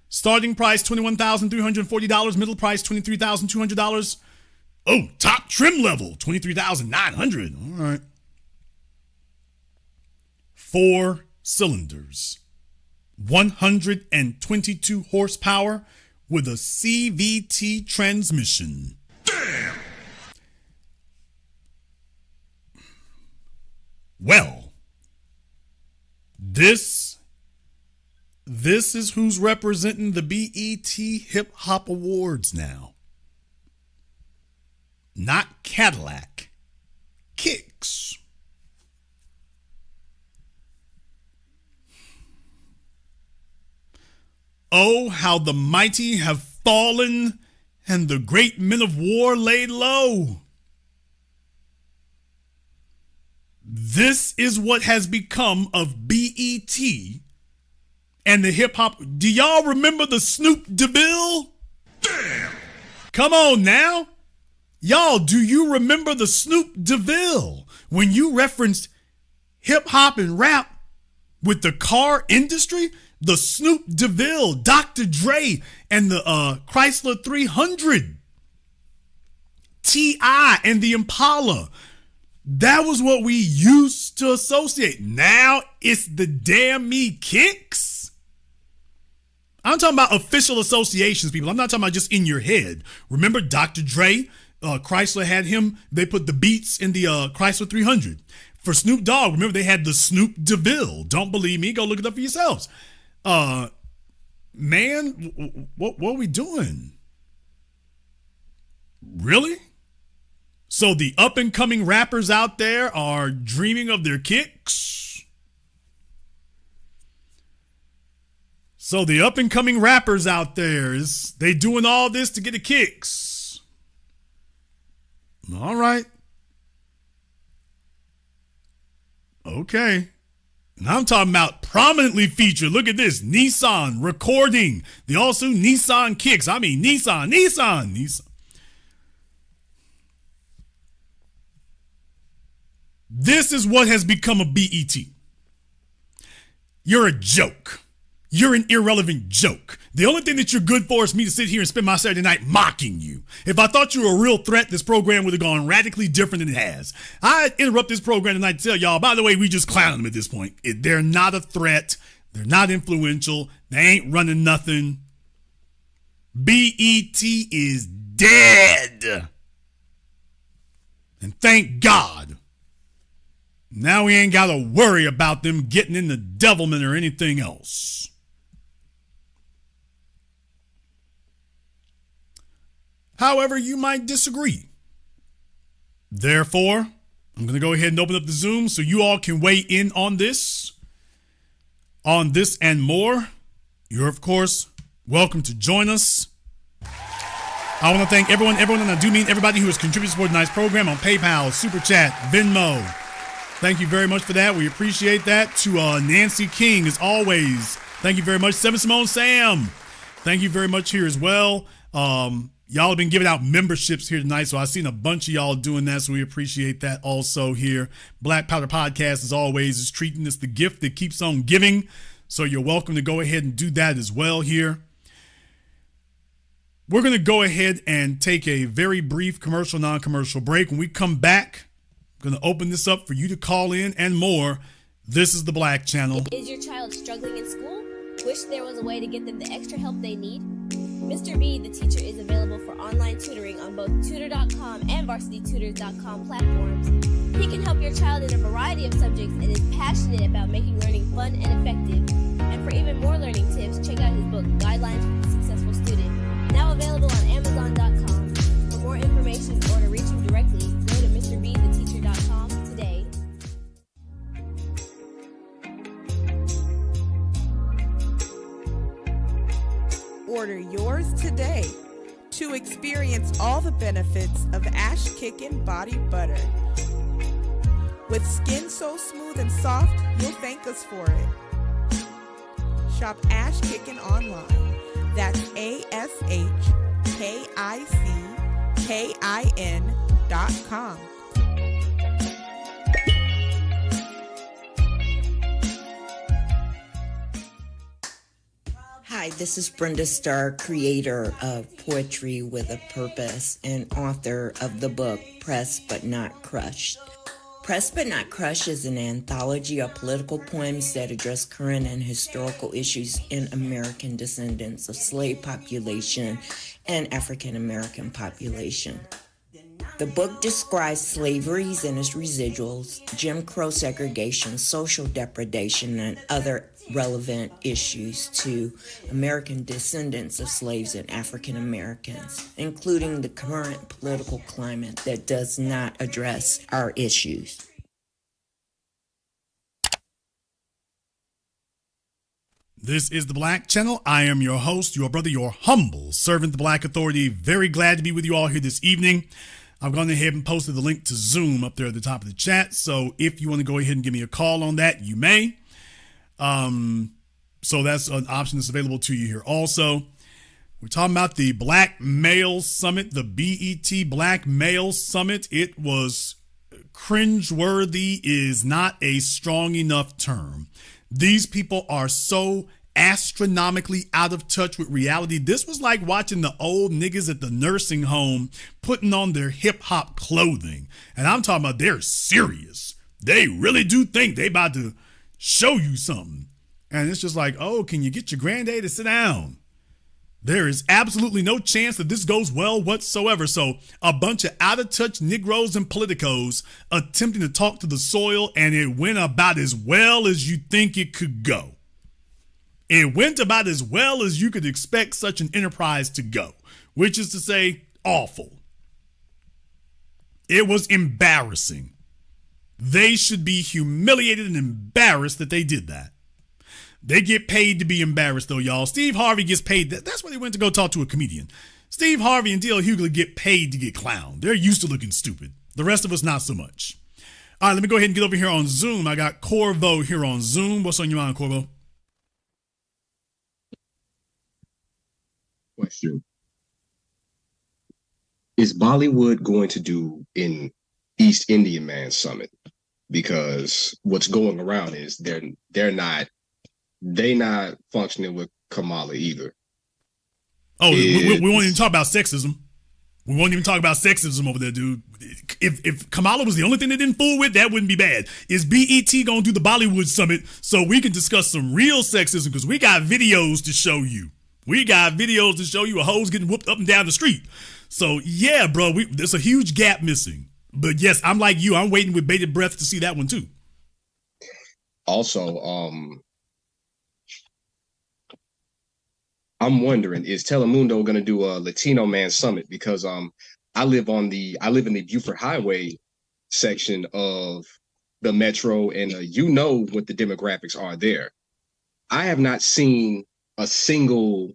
Starting price, $21,340. Middle price, $23,200. Oh, top trim level, $23,900. All right. 4 cylinders, 122 horsepower with a CVT transmission. Damn! Well, this is who's representing the BET Hip Hop Awards now. Not Cadillac. Kicks. Oh, how the mighty have fallen and the great men of war laid low. This is what has become of BET and the hip hop. Do y'all remember the Snoop DeVille? Damn! Come on now. Y'all, do you remember the Snoop DeVille when you referenced hip hop and rap with the car industry? The Snoop DeVille, Dr. Dre, and the Chrysler 300, T.I. and the Impala. That was what we used to associate. Now it's the damn me Kicks. I'm talking about official associations, people. I'm not talking about just in your head. Remember Dr. Dre? Chrysler had him. They put the beats in the Chrysler 300. For Snoop Dogg, remember they had the Snoop DeVille. Don't believe me? Go look it up for yourselves. Man, what are we doing? Really? So the up and coming rappers out there are dreaming of their kicks? So the up and coming rappers out there, they doing all this to get the kicks. All right. Okay. And I'm talking about prominently featured. Look at this. Nissan recording the also Nissan kicks. I mean, Nissan. This is what has become a BET. You're a joke. You're an irrelevant joke. The only thing that you're good for is me to sit here and spend my Saturday night mocking you. If I thought you were a real threat, this program would have gone radically different than it has. I interrupt this program tonight to tell y'all, by the way, we just clown them at this point. They're not a threat. They're not influential. They ain't running nothing. BET is dead. And thank God. Now we ain't got to worry about them getting into devilment or anything else. However, you might disagree. Therefore, I'm going to go ahead and open up the Zoom so you all can weigh in on this and more. You're, of course, welcome to join us. I want to thank everyone, and I do mean everybody who has contributed to tonight's program on PayPal, Super Chat, Venmo. Thank you very much for that. We appreciate that. To Nancy King, as always, thank you very much. Seven Simone Sam, thank you very much here as well. Y'all have been giving out memberships here tonight, so I've seen a bunch of y'all doing that, so we appreciate that also here. Black Powder Podcast, as always, is treating this the gift that keeps on giving, so you're welcome to go ahead and do that as well here. We're going to go ahead and take a very brief commercial, non-commercial break. When we come back, I'm going to open this up for you to call in and more. This is the Black Channel. Is your child struggling in school? Wish there was a way to get them the extra help they need? Mr. B, the teacher, is available for online tutoring on both tutor.com and varsitytutors.com platforms. He can help your child in a variety of subjects and is passionate about making learning fun and effective. And for even more learning tips, check out his book, Guidelines for the Successful Student, now available on amazon.com. For more information or to reach him directly, go to mrbtheteacher.com today. Order yours today to experience all the benefits of Ash Kickin' Body Butter. With skin so smooth and soft, you'll thank us for it. Shop Ash Kickin' online. That's ASHKICKIN.com. Hi, this is Brenda Starr, creator of Poetry with a Purpose and author of the book Pressed But Not Crushed. Pressed But Not Crushed is an anthology of political poems that address current and historical issues in American descendants of slave population and African American population. The book describes slaveries and its residuals, Jim Crow segregation, social depredation, and other relevant issues to American descendants of slaves and African Americans, including the current political climate that does not address our issues. This is the Black Channel. I am your host, your brother, your humble servant, the Black Authority. Very glad to be with you all here this evening. I've gone ahead and posted the link to Zoom up there at the top of the chat. So if you want to go ahead and give me a call on that, you may. So that's an option that's available to you here. Also, we're talking about the Black Male Summit, the BET Black Male Summit. It was cringeworthy is not a strong enough term. These people are so astronomically out of touch with reality. This was like watching the old niggas at the nursing home putting on their hip hop clothing. And I'm talking about they're serious. They really do think they about to show you something. And it's just like, oh, can you get your granddaddy to sit down? There is absolutely no chance that this goes well whatsoever. So a bunch of out of touch Negroes and politicos attempting to talk to the soil, and it went about as well as you think it could go. It went about as well as you could expect such an enterprise to go, which is to say, awful. It was embarrassing. They should be humiliated and embarrassed that they did that. They get paid to be embarrassed, though, y'all. Steve Harvey gets paid. That's why they went to go talk to a comedian. Steve Harvey and D.L. Hughley get paid to get clowned. They're used to looking stupid. The rest of us, not so much. All right, let me go ahead and get over here on Zoom. I got Corvo here on Zoom. What's on your mind, Corvo? Question. Is Bollywood going to do an East Indian Man Summit? Because what's going around is they're not functioning with Kamala either. Oh, we won't even talk about sexism. We won't even talk about sexism over there, dude. If Kamala was the only thing they didn't fool with, that wouldn't be bad. Is BET gonna do the Bollywood Summit so we can discuss some real sexism? Because we got videos to show you. We got videos to show you a hoes getting whooped up and down the street. So yeah, bro, there's a huge gap missing. But yes, I'm like you. I'm waiting with bated breath to see that one too. Also, I'm wondering, is Telemundo going to do a Latino Man Summit? Because I live in the Buford Highway section of the metro, and you know what the demographics are there. I have not seen a single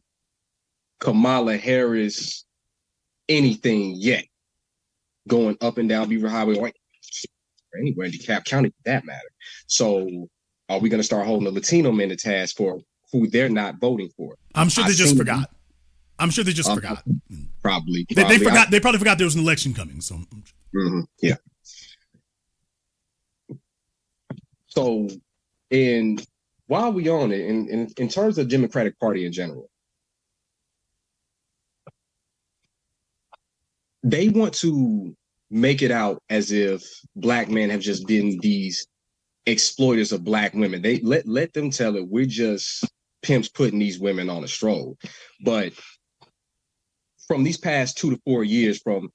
Kamala Harris anything yet going up and down Beaver Highway or anywhere in DeKalb County for that matter. So are we going to start holding the Latino men to task for who they're not voting for? I'm sure they just forgot. I'm sure they just forgot. Probably. They forgot. They probably forgot there was an election coming. So yeah. So, and while we on it, in terms of the Democratic Party in general, they want to make it out as if black men have just been these exploiters of black women. They let them tell it. We're just pimps putting these women on a stroll. But from these past 2 to 4 years, from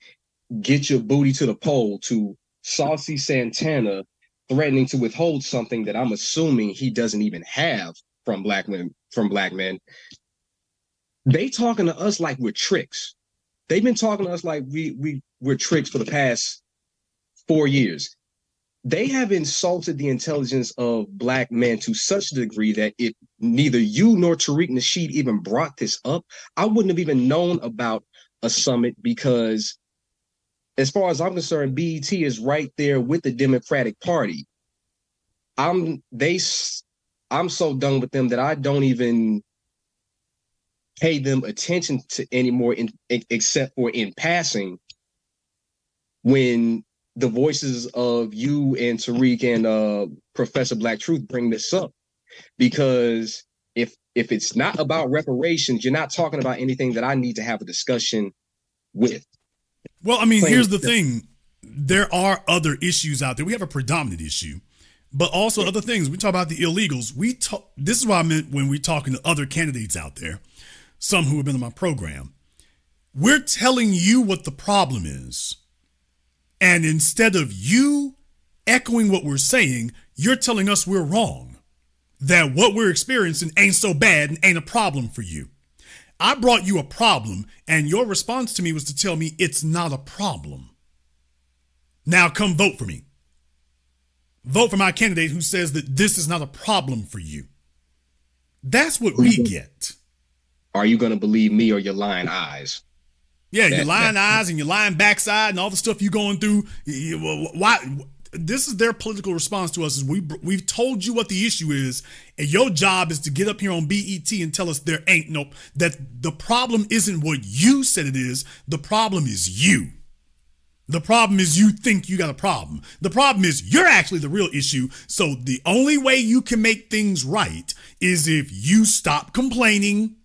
get your booty to the pole to Saucy Santana threatening to withhold something that I'm assuming he doesn't even have from black men, they talking to us like we're tricks. They've been talking to us like we're tricks for the past 4 years. They have insulted the intelligence of black men to such a degree that if neither you nor Tariq Nasheed even brought this up, I wouldn't have even known about a summit, because as far as I'm concerned, BET is right there with the Democratic Party. I'm so done with them that I don't even pay them attention to anymore, except for in passing, when the voices of you and Tariq and Professor Black Truth bring this up. Because if it's not about reparations, you're not talking about anything that I need to have a discussion with. Well, I mean, here's the thing. There are other issues out there. We have a predominant issue, but also other things. We talk about the illegals. This is what I meant when we're talking to other candidates out there, some who have been on my program. We're telling you what the problem is. And instead of you echoing what we're saying, you're telling us we're wrong, that what we're experiencing ain't so bad and ain't a problem for you. I brought you a problem, and your response to me was to tell me it's not a problem. Now come vote for me. Vote for my candidate who says that this is not a problem for you. That's what we get. Are you going to believe me or your lying eyes? Yeah, your lying eyes and your lying backside and all the stuff you're going through. Why? This is their political response to us. Is we've told you what the issue is, and your job is to get up here on BET and tell us that the problem isn't what you said it is. The problem is you. The problem is you think you got a problem. The problem is you're actually the real issue. So the only way you can make things right is if you stop complaining,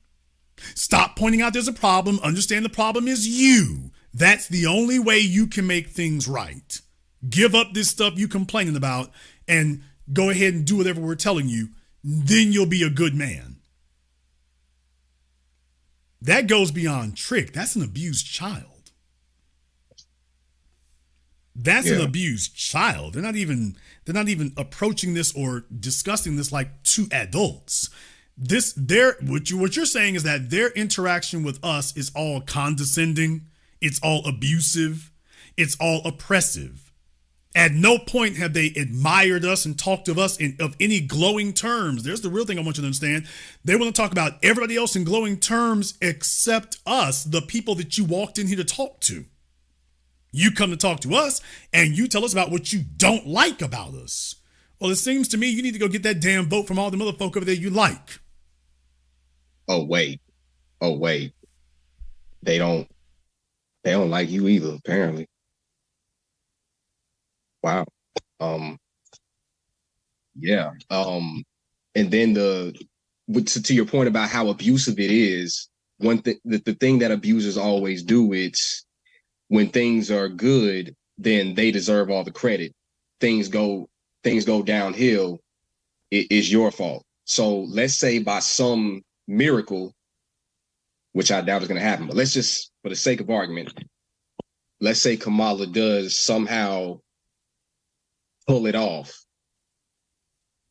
stop pointing out there's a problem, understand the problem is you. That's the only way you can make things right. Give up this stuff you complaining about and go ahead and do whatever we're telling you. Then you'll be a good man. That goes beyond trick. That's an abused child. That's an abused child. They're not even approaching this or discussing this like two adults. What you're saying is that their interaction with us is all condescending, it's all abusive, it's all oppressive. At no point have they admired us and talked of us of any glowing terms. There's the real thing I want you to understand. They want to talk about everybody else in glowing terms except us, the people that you walked in here to talk to. You come to talk to us and you tell us about what you don't like about us. Well, it seems to me you need to go get that damn vote from all the other folk over there you like. Oh, wait. They don't like you either, apparently. Wow. Yeah. And then to your point about how abusive it is, the thing that abusers always do, it's when things are good, then they deserve all the credit. Things go downhill, it is your fault. So let's say by some miracle, which I doubt is going to happen, but let's just, for the sake of argument, let's say Kamala does somehow pull it off,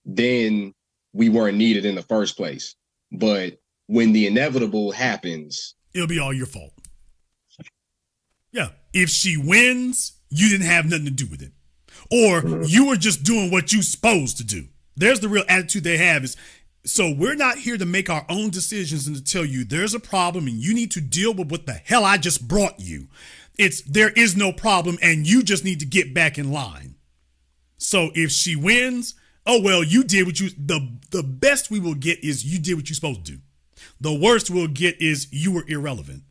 then we weren't needed in the first place. But when the inevitable happens, it'll be all your fault. Yeah. If she wins, you didn't have nothing to do with it. Or you were just doing what you're supposed to do. There's the real attitude they have is, so we're not here to make our own decisions and to tell you there's a problem and you need to deal with what the hell I just brought you. It's there is no problem and you just need to get back in line. So if she wins, oh, well, you did what you, the best we will get is you did what you're supposed to do. The worst we'll get is you were irrelevant.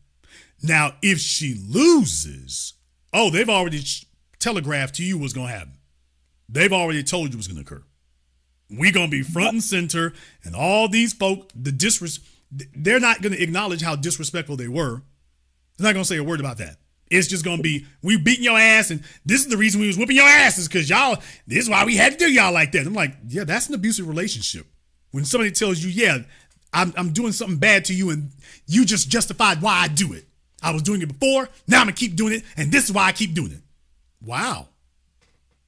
Now, if she loses, oh, they've already telegraphed to you what's going to happen. They've already told you what's going to occur. We're going to be front and center, and all these folk, they're not going to acknowledge how disrespectful they were. They're not going to say a word about that. It's just going to be, we beating your ass, and this is the reason we was whooping your asses, because y'all, this is why we had to do y'all like that. I'm like, yeah, that's an abusive relationship. When somebody tells you, yeah, I'm doing something bad to you, and you just justified why I do it. I was doing it before, now I'm going to keep doing it, and this is why I keep doing it. Wow.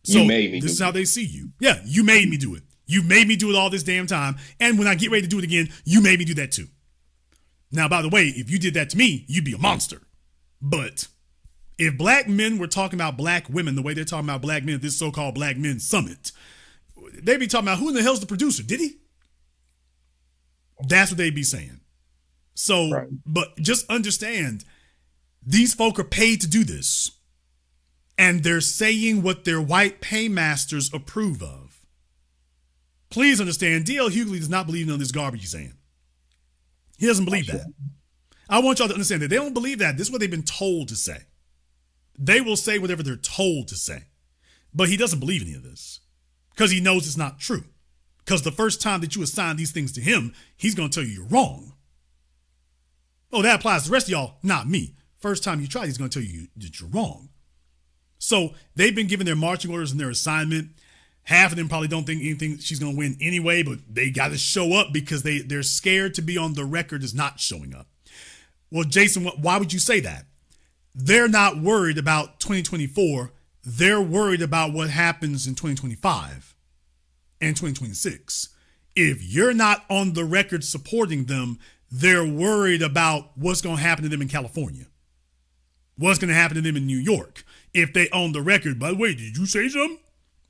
So you made me this is do how they see you. Yeah, you made me do it. You made me do it all this damn time, and when I get ready to do it again, you made me do that too. Now, by the way, if you did that to me, you'd be a monster. But if black men were talking about black women the way they're talking about black men at this so-called Black Men Summit, they'd be talking about who in the hell's the producer? Did he? That's what they'd be saying. So, right. But just understand, these folk are paid to do this. And they're saying what their white paymasters approve of. Please understand, D.L. Hughley does not believe in this garbage he's saying. He doesn't believe that. I want y'all to understand that they don't believe that. This is what they've been told to say. They will say whatever they're told to say. But he doesn't believe any of this because he knows it's not true. Because the first time that you assign these things to him, he's going to tell you you're wrong. Oh, that applies to the rest of y'all, not me. First time you try, he's going to tell you that you're wrong. So they've been given their marching orders and their assignment. Half of them probably don't think anything she's going to win anyway, but they got to show up because they're scared to be on the record as not showing up. Well, Jason, why would you say that? They're not worried about 2024. They're worried about what happens in 2025 and 2026. If you're not on the record supporting them, they're worried about what's going to happen to them in California. What's going to happen to them in New York if they own the record. By the way, did you say something?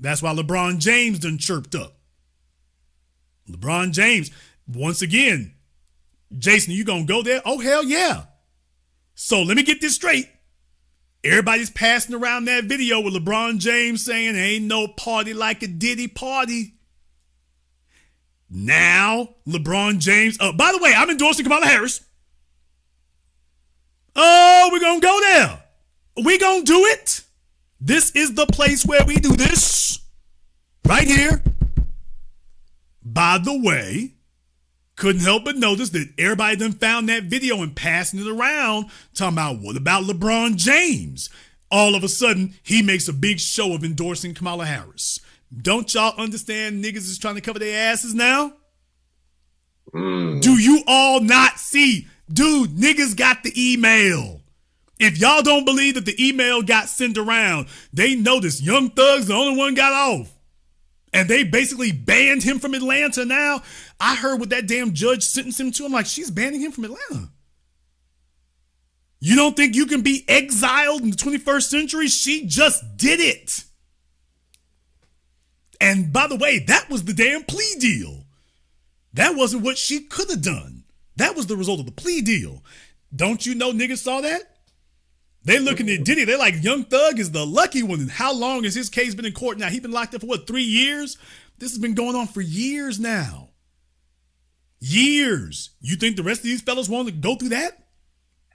That's why LeBron James done chirped up. LeBron James, once again, Jason, you going to go there? Oh, hell yeah. So let me get this straight. Everybody's passing around that video with LeBron James saying ain't no party like a Diddy party. Now, LeBron James, by the way, I'm endorsing Kamala Harris. Oh, we're going to go there. We're going to do it. This is the place where we do this. Right here. By the way, couldn't help but notice that everybody done found that video and passing it around, talking about what about LeBron James? All of a sudden, he makes a big show of endorsing Kamala Harris. Don't y'all understand niggas is trying to cover their asses now? Do you all not see? Dude, niggas got the email. If y'all don't believe that the email got sent around, they noticed Young Thug's the only one got off. And they basically banned him from Atlanta now. I heard what that damn judge sentenced him to. I'm like, she's banning him from Atlanta. You don't think you can be exiled in the 21st century? She just did it. And by the way, that was the damn plea deal. That wasn't what she could have done. That was the result of the plea deal. Don't you know niggas saw that? They looking at Diddy. They're like, Young Thug is the lucky one. And how long has his case been in court now? He's been locked up for what, 3 years? This has been going on for years now. Years. You think the rest of these fellas want to go through that?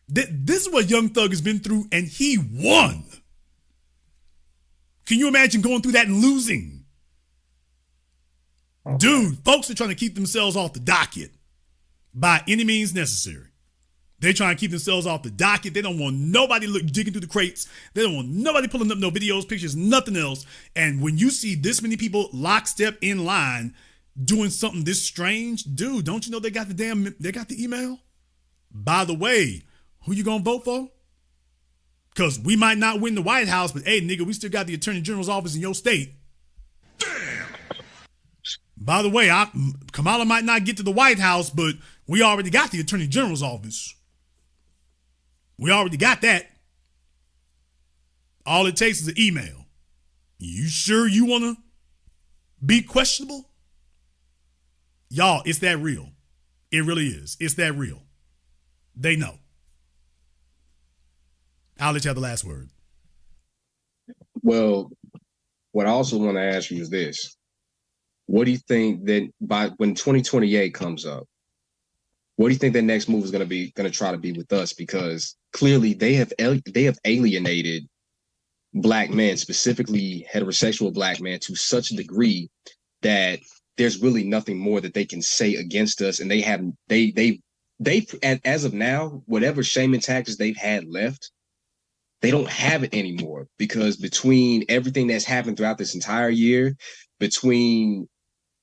This is what Young Thug has been through, and he won. Can you imagine going through that and losing? Okay. Dude, folks are trying to keep themselves off the docket by any means necessary. They're trying to keep themselves off the docket. They don't want nobody digging through the crates. They don't want nobody pulling up no videos, pictures, nothing else. And when you see this many people lockstep in line doing something this strange, dude, don't you know they got the email? By the way, who you gonna vote for? Because we might not win the White House, but hey, nigga, we still got the Attorney General's office in your state. Damn. By the way, Kamala might not get to the White House, but we already got the Attorney General's office. We already got that. All it takes is an email. You sure you want to be questionable? Y'all, it's that real. It really is. It's that real. They know. I'll let you have the last word. Well, what I also want to ask you is this. What do you think that when 2028 comes up, what do you think the next move is going to try to be with us? Because clearly they have alienated black men, specifically heterosexual black men, to such a degree that there's really nothing more that they can say against us. And as of now, whatever shaming tactics they've had left, they don't have it anymore, because between everything that's happened throughout this entire year, between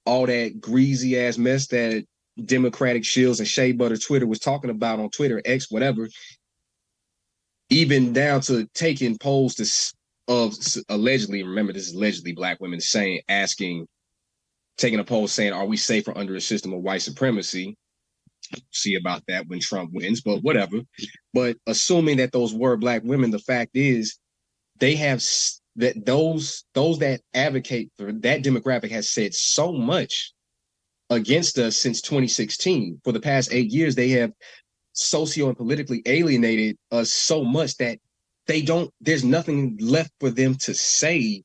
all that greasy ass mess that Democratic Shields and Shea Butter Twitter was talking about on Twitter, X, whatever, even down to taking polls of allegedly, remember this is allegedly, black women taking a poll saying, are we safer under a system of white supremacy? See about that when Trump wins, but whatever. But assuming that those were black women, the fact is they have that those that advocate for that demographic has said so much against us since 2016. For the past 8 years, they have socio and politically alienated us so much that there's nothing left for them to say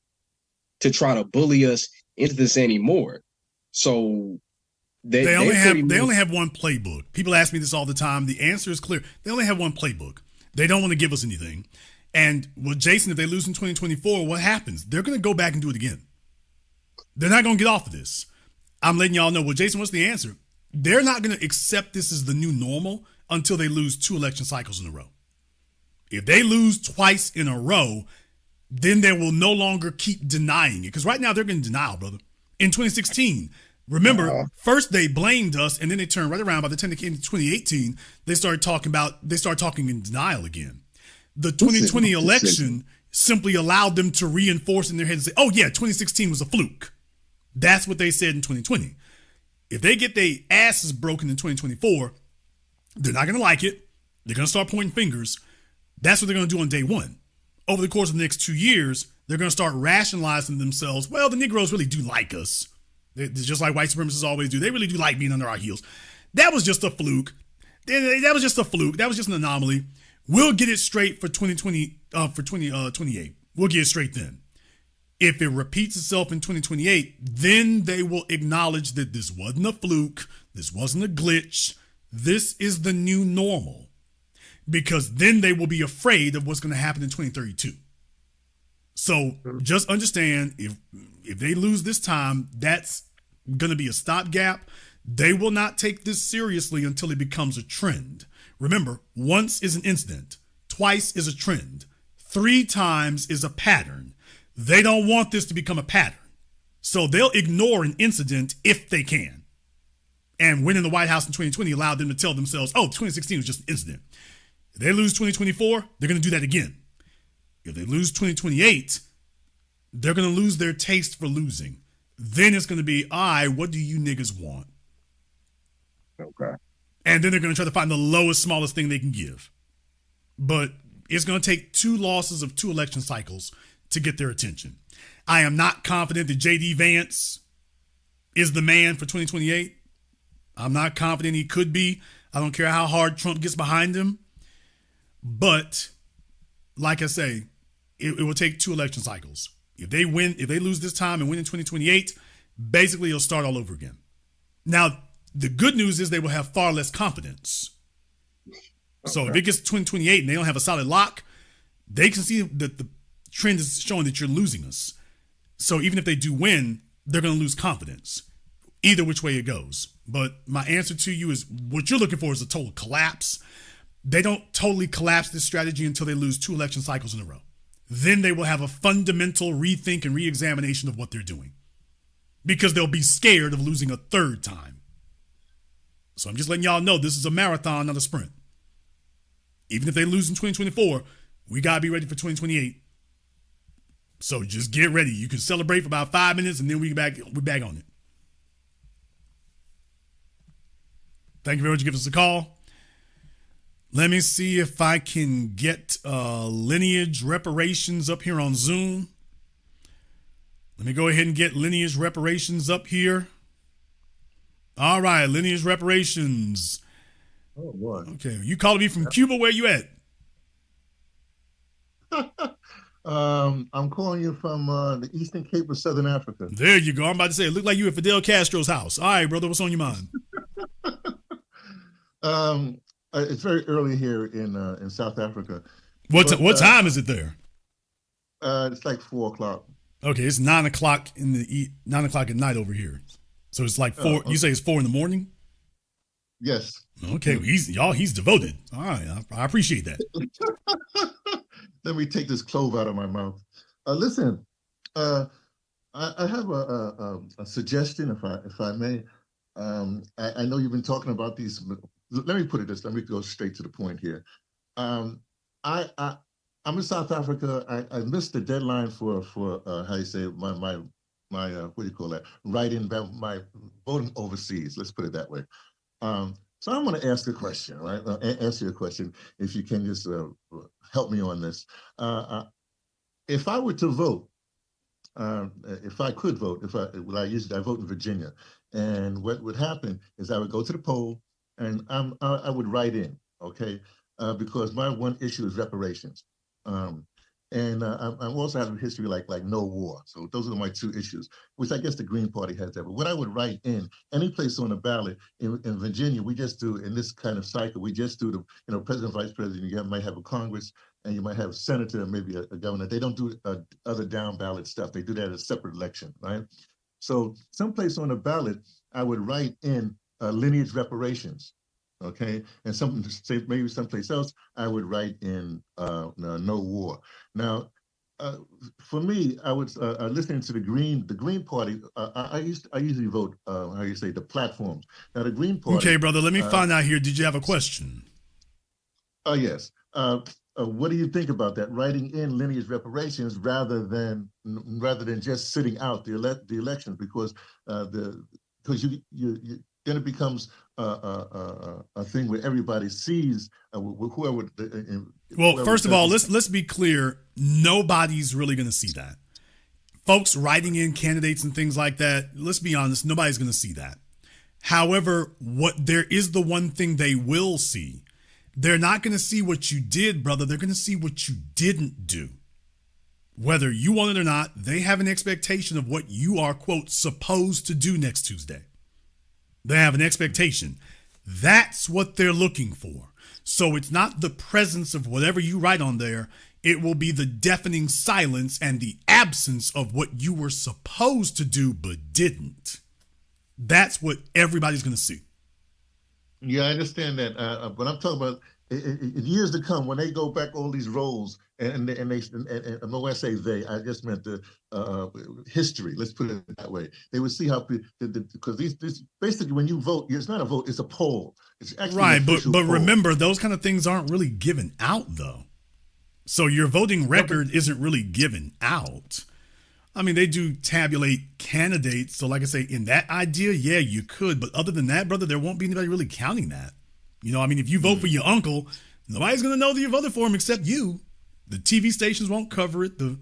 to try to bully us into this anymore. So they only have one playbook. People ask me this all the time. The answer is clear. They only have one playbook. They don't want to give us anything. And with Jason, if they lose in 2024, what happens? They're going to go back and do it again. They're not going to get off of this. I'm letting y'all know. Well, Jason, what's the answer? They're not going to accept this as the new normal until they lose 2 election cycles in a row. If they lose twice in a row, then they will no longer keep denying it. Because right now they're in denial, brother. In 2016, remember, first they blamed us, and then they turned right around. By the time they came to 2018, they started talking in denial again. The 2020 election simply allowed them to reinforce in their head and say, oh yeah, 2016 was a fluke. That's what they said in 2020. If they get their asses broken in 2024, they're not going to like it. They're going to start pointing fingers. That's what they're going to do on day one. Over the course of the next 2 years, they're going to start rationalizing themselves. Well, the Negroes really do like us. They're just like white supremacists always do. They really do like being under our heels. That was just a fluke. That was just a fluke. That was just an anomaly. We'll get it straight for 2028. We'll get it straight then. If it repeats itself in 2028, then they will acknowledge that this wasn't a fluke. This wasn't a glitch. This is the new normal. Because then they will be afraid of what's going to happen in 2032. So just understand, if they lose this time, that's going to be a stopgap. They will not take this seriously until it becomes a trend. Remember, once is an incident, twice is a trend, 3 times is a pattern. They don't want this to become a pattern. So they'll ignore an incident if they can. And winning the White House in 2020 allowed them to tell themselves, oh, 2016 was just an incident. If they lose 2024, they're going to do that again. If they lose 2028, they're going to lose their taste for losing. Then it's going to be, what do you niggas want? Okay. And then they're going to try to find the lowest, smallest thing they can give. But it's going to take 2 losses of 2 election cycles to get their attention. I am not confident that J.D. Vance is the man for 2028. I'm not confident he could be. I don't care how hard Trump gets behind him. But like I say, it will take 2 election cycles. If they lose this time and win in 2028, basically it'll start all over again. Now, the good news is they will have far less confidence. So if it gets to 2028 and they don't have a solid lock, they can see that the trend is showing that you're losing us. So even if they do win, they're going to lose confidence, either which way it goes. But my answer to you is what you're looking for is a total collapse. They don't totally collapse this strategy until they lose 2 election cycles in a row. Then they will have a fundamental rethink and reexamination of what they're doing because they'll be scared of losing a 3rd time. So I'm just letting y'all know this is a marathon, not a sprint. Even if they lose in 2024, we got to be ready for 2028. So just get ready. You can celebrate for about 5 minutes and then we're back on it. Thank you very much for giving us a call. Let me see if I can get lineage reparations up here on Zoom. Let me go ahead and get lineage reparations up here. All right, lineage reparations. Oh, boy. Okay, you calling me from Cuba? Where you at? I'm calling you from the Eastern Cape of Southern Africa. There you go. I'm about to say, it looked like you at Fidel Castro's house. All right, brother, what's on your mind? It's very early here in South Africa. What time is it there? It's like 4 o'clock. Okay, it's 9 o'clock 9 o'clock at night over here. So it's like 4. Okay. You say it's 4 in the morning? Yes. Okay, well, he's devoted. All right, I appreciate that. Let me take this clove out of my mouth. Listen, I have a suggestion, if I may. I know you've been talking about these. Let me put it this. Let me go straight to the point here. I'm in South Africa. I missed the deadline for how you say my what do you call that? Writing my voting overseas. Let's put it that way. So I'm going to ask a question, right? Answer your question if you can just help me on this. If I were to vote, if I could vote, I vote in Virginia, and what would happen is I would go to the poll and I would write in, okay, because my one issue is reparations, and I also have a history like no war. So those are my 2 issues, which I guess the Green Party has that. But what I would write in any place on the ballot in Virginia, we just do in this kind of cycle. We just do the president, vice president. You might have a Congress, and you might have a senator, and maybe a governor. They don't do other down ballot stuff. They do that as a separate election, right? So someplace on the ballot, I would write in lineage reparations. Okay, and maybe someplace else, I would write in no war. Now, for me, I was listening to the Green Party. I usually vote how you say the platforms. Now the Green Party. Okay, brother. Let me find out here. Did you have a question? Yes. What do you think about that? Writing in lineage reparations rather than just sitting out the elections, because you then it becomes a thing where everybody sees whoever. Well, first of all, let's be clear. Nobody's really going to see that. Folks writing in candidates and things like that. Let's be honest. Nobody's going to see that. However, there is the one thing they will see. They're not going to see what you did, brother. They're going to see what you didn't do. Whether you want it or not, they have an expectation of what you are, quote, supposed to do next Tuesday. They have an expectation. That's what they're looking for. So it's not the presence of whatever you write on there. It will be the deafening silence and the absence of what you were supposed to do but didn't. That's what everybody's going to see. Yeah, I understand that. But I'm talking about in years to come, when they go back all these roles, and when I say they, I just meant the history. Let's put it that way. They would see how because these basically when you vote, it's not a vote, it's a poll. It's actually right, but remember, those kind of things aren't really given out though. So your voting record isn't really given out. I mean, they do tabulate candidates. So like I say, in that idea, yeah, you could. But other than that, brother, there won't be anybody really counting that. You know, I mean, if you vote for your uncle, nobody's going to know that you voted for him except you. The TV stations won't cover it. The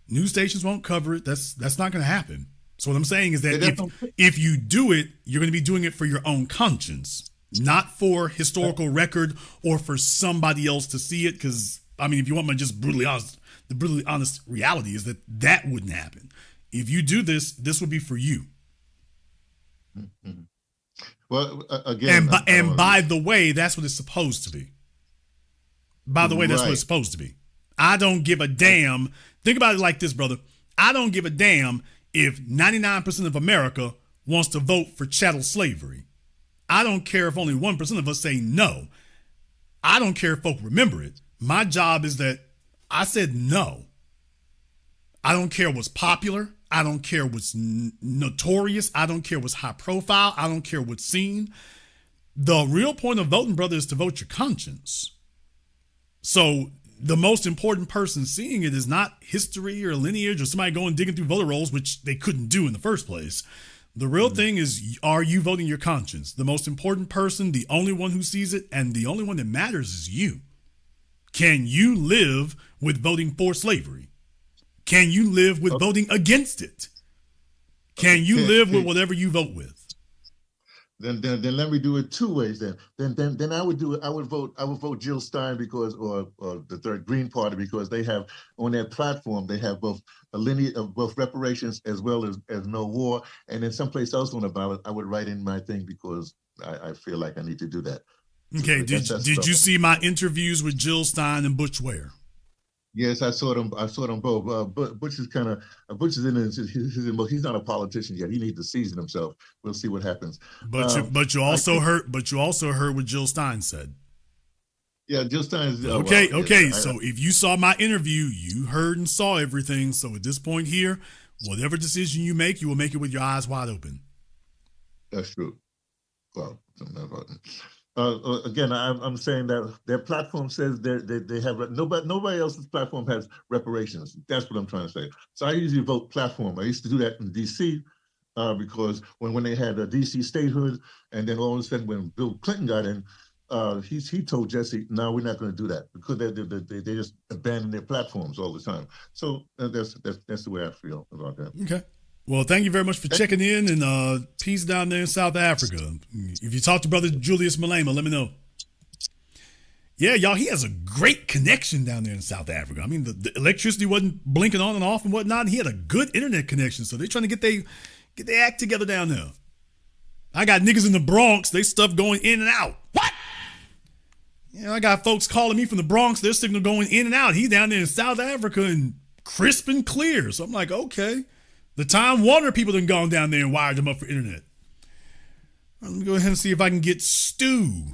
News stations won't cover it. That's not going to happen. So what I'm saying is that if you do it, you're going to be doing it for your own conscience, not for historical record or for somebody else to see it. Because, I mean, if you want my just brutally honest, the brutally honest reality is that wouldn't happen. If you do this, this would be for you. Mm-hmm. Well, again, and by the way, that's what it's supposed to be. By the way, that's what it's supposed to be. I don't give a damn. Think about it like this, brother. I don't give a damn if 99% of America wants to vote for chattel slavery. I don't care if only 1% of us say no. I don't care if folk remember it. My job is that I said no. I don't care what's popular. I don't care what's notorious. I don't care what's high profile. I don't care what's seen. The real point of voting, brother, is to vote your conscience. So the most important person seeing it is not history or lineage or somebody going digging through voter rolls, which they couldn't do in the first place. The real thing is, are you voting your conscience? The most important person, the only one who sees it, and the only one that matters is you. Can you live with voting for slavery? Can you live with voting against it? Can you live with whatever you vote with? Then let me do it two ways. Then I would do it. I would vote Jill Stein because, or the third Green Party, because they have on their platform they have both a lineage of both reparations as well as no war. And then someplace else on the ballot, I would write in my thing because I feel like I need to do that. Okay. Did you see my interviews with Jill Stein and Butch Ware? Yes, I saw them both. Butch is Butch is in he's not a politician yet. He needs to season himself. We'll see what happens. But you also heard what Jill Stein said. Yeah, Jill Stein is okay. So if you saw my interview, you heard and saw everything. So at this point here, whatever decision you make, you will make it with your eyes wide open. That's true. Well, again, I'm saying that their platform says they have nobody else's platform has reparations. That's what I'm trying to say. So I usually vote platform. I used to do that in D.C. Because when they had a D.C. statehood, and then all of a sudden when Bill Clinton got in, he told Jesse, "No, we're not going to do that," because they just abandon their platforms all the time. So that's the way I feel about that. Okay. Well, thank you very much for checking in, and peace down there in South Africa. If you talk to Brother Julius Malema, let me know. Yeah, y'all, he has a great connection down there in South Africa. I mean, the electricity wasn't blinking on and off and whatnot. And he had a good internet connection, so they're trying to get their act together down there. I got niggas in the Bronx, they stuff going in and out. What? Yeah, I got folks calling me from the Bronx, their signal going in and out. He down there in South Africa and crisp and clear. So I'm like, okay. The Time Warner people done gone down there and wired them up for internet. Let me go ahead and see if I can get Stu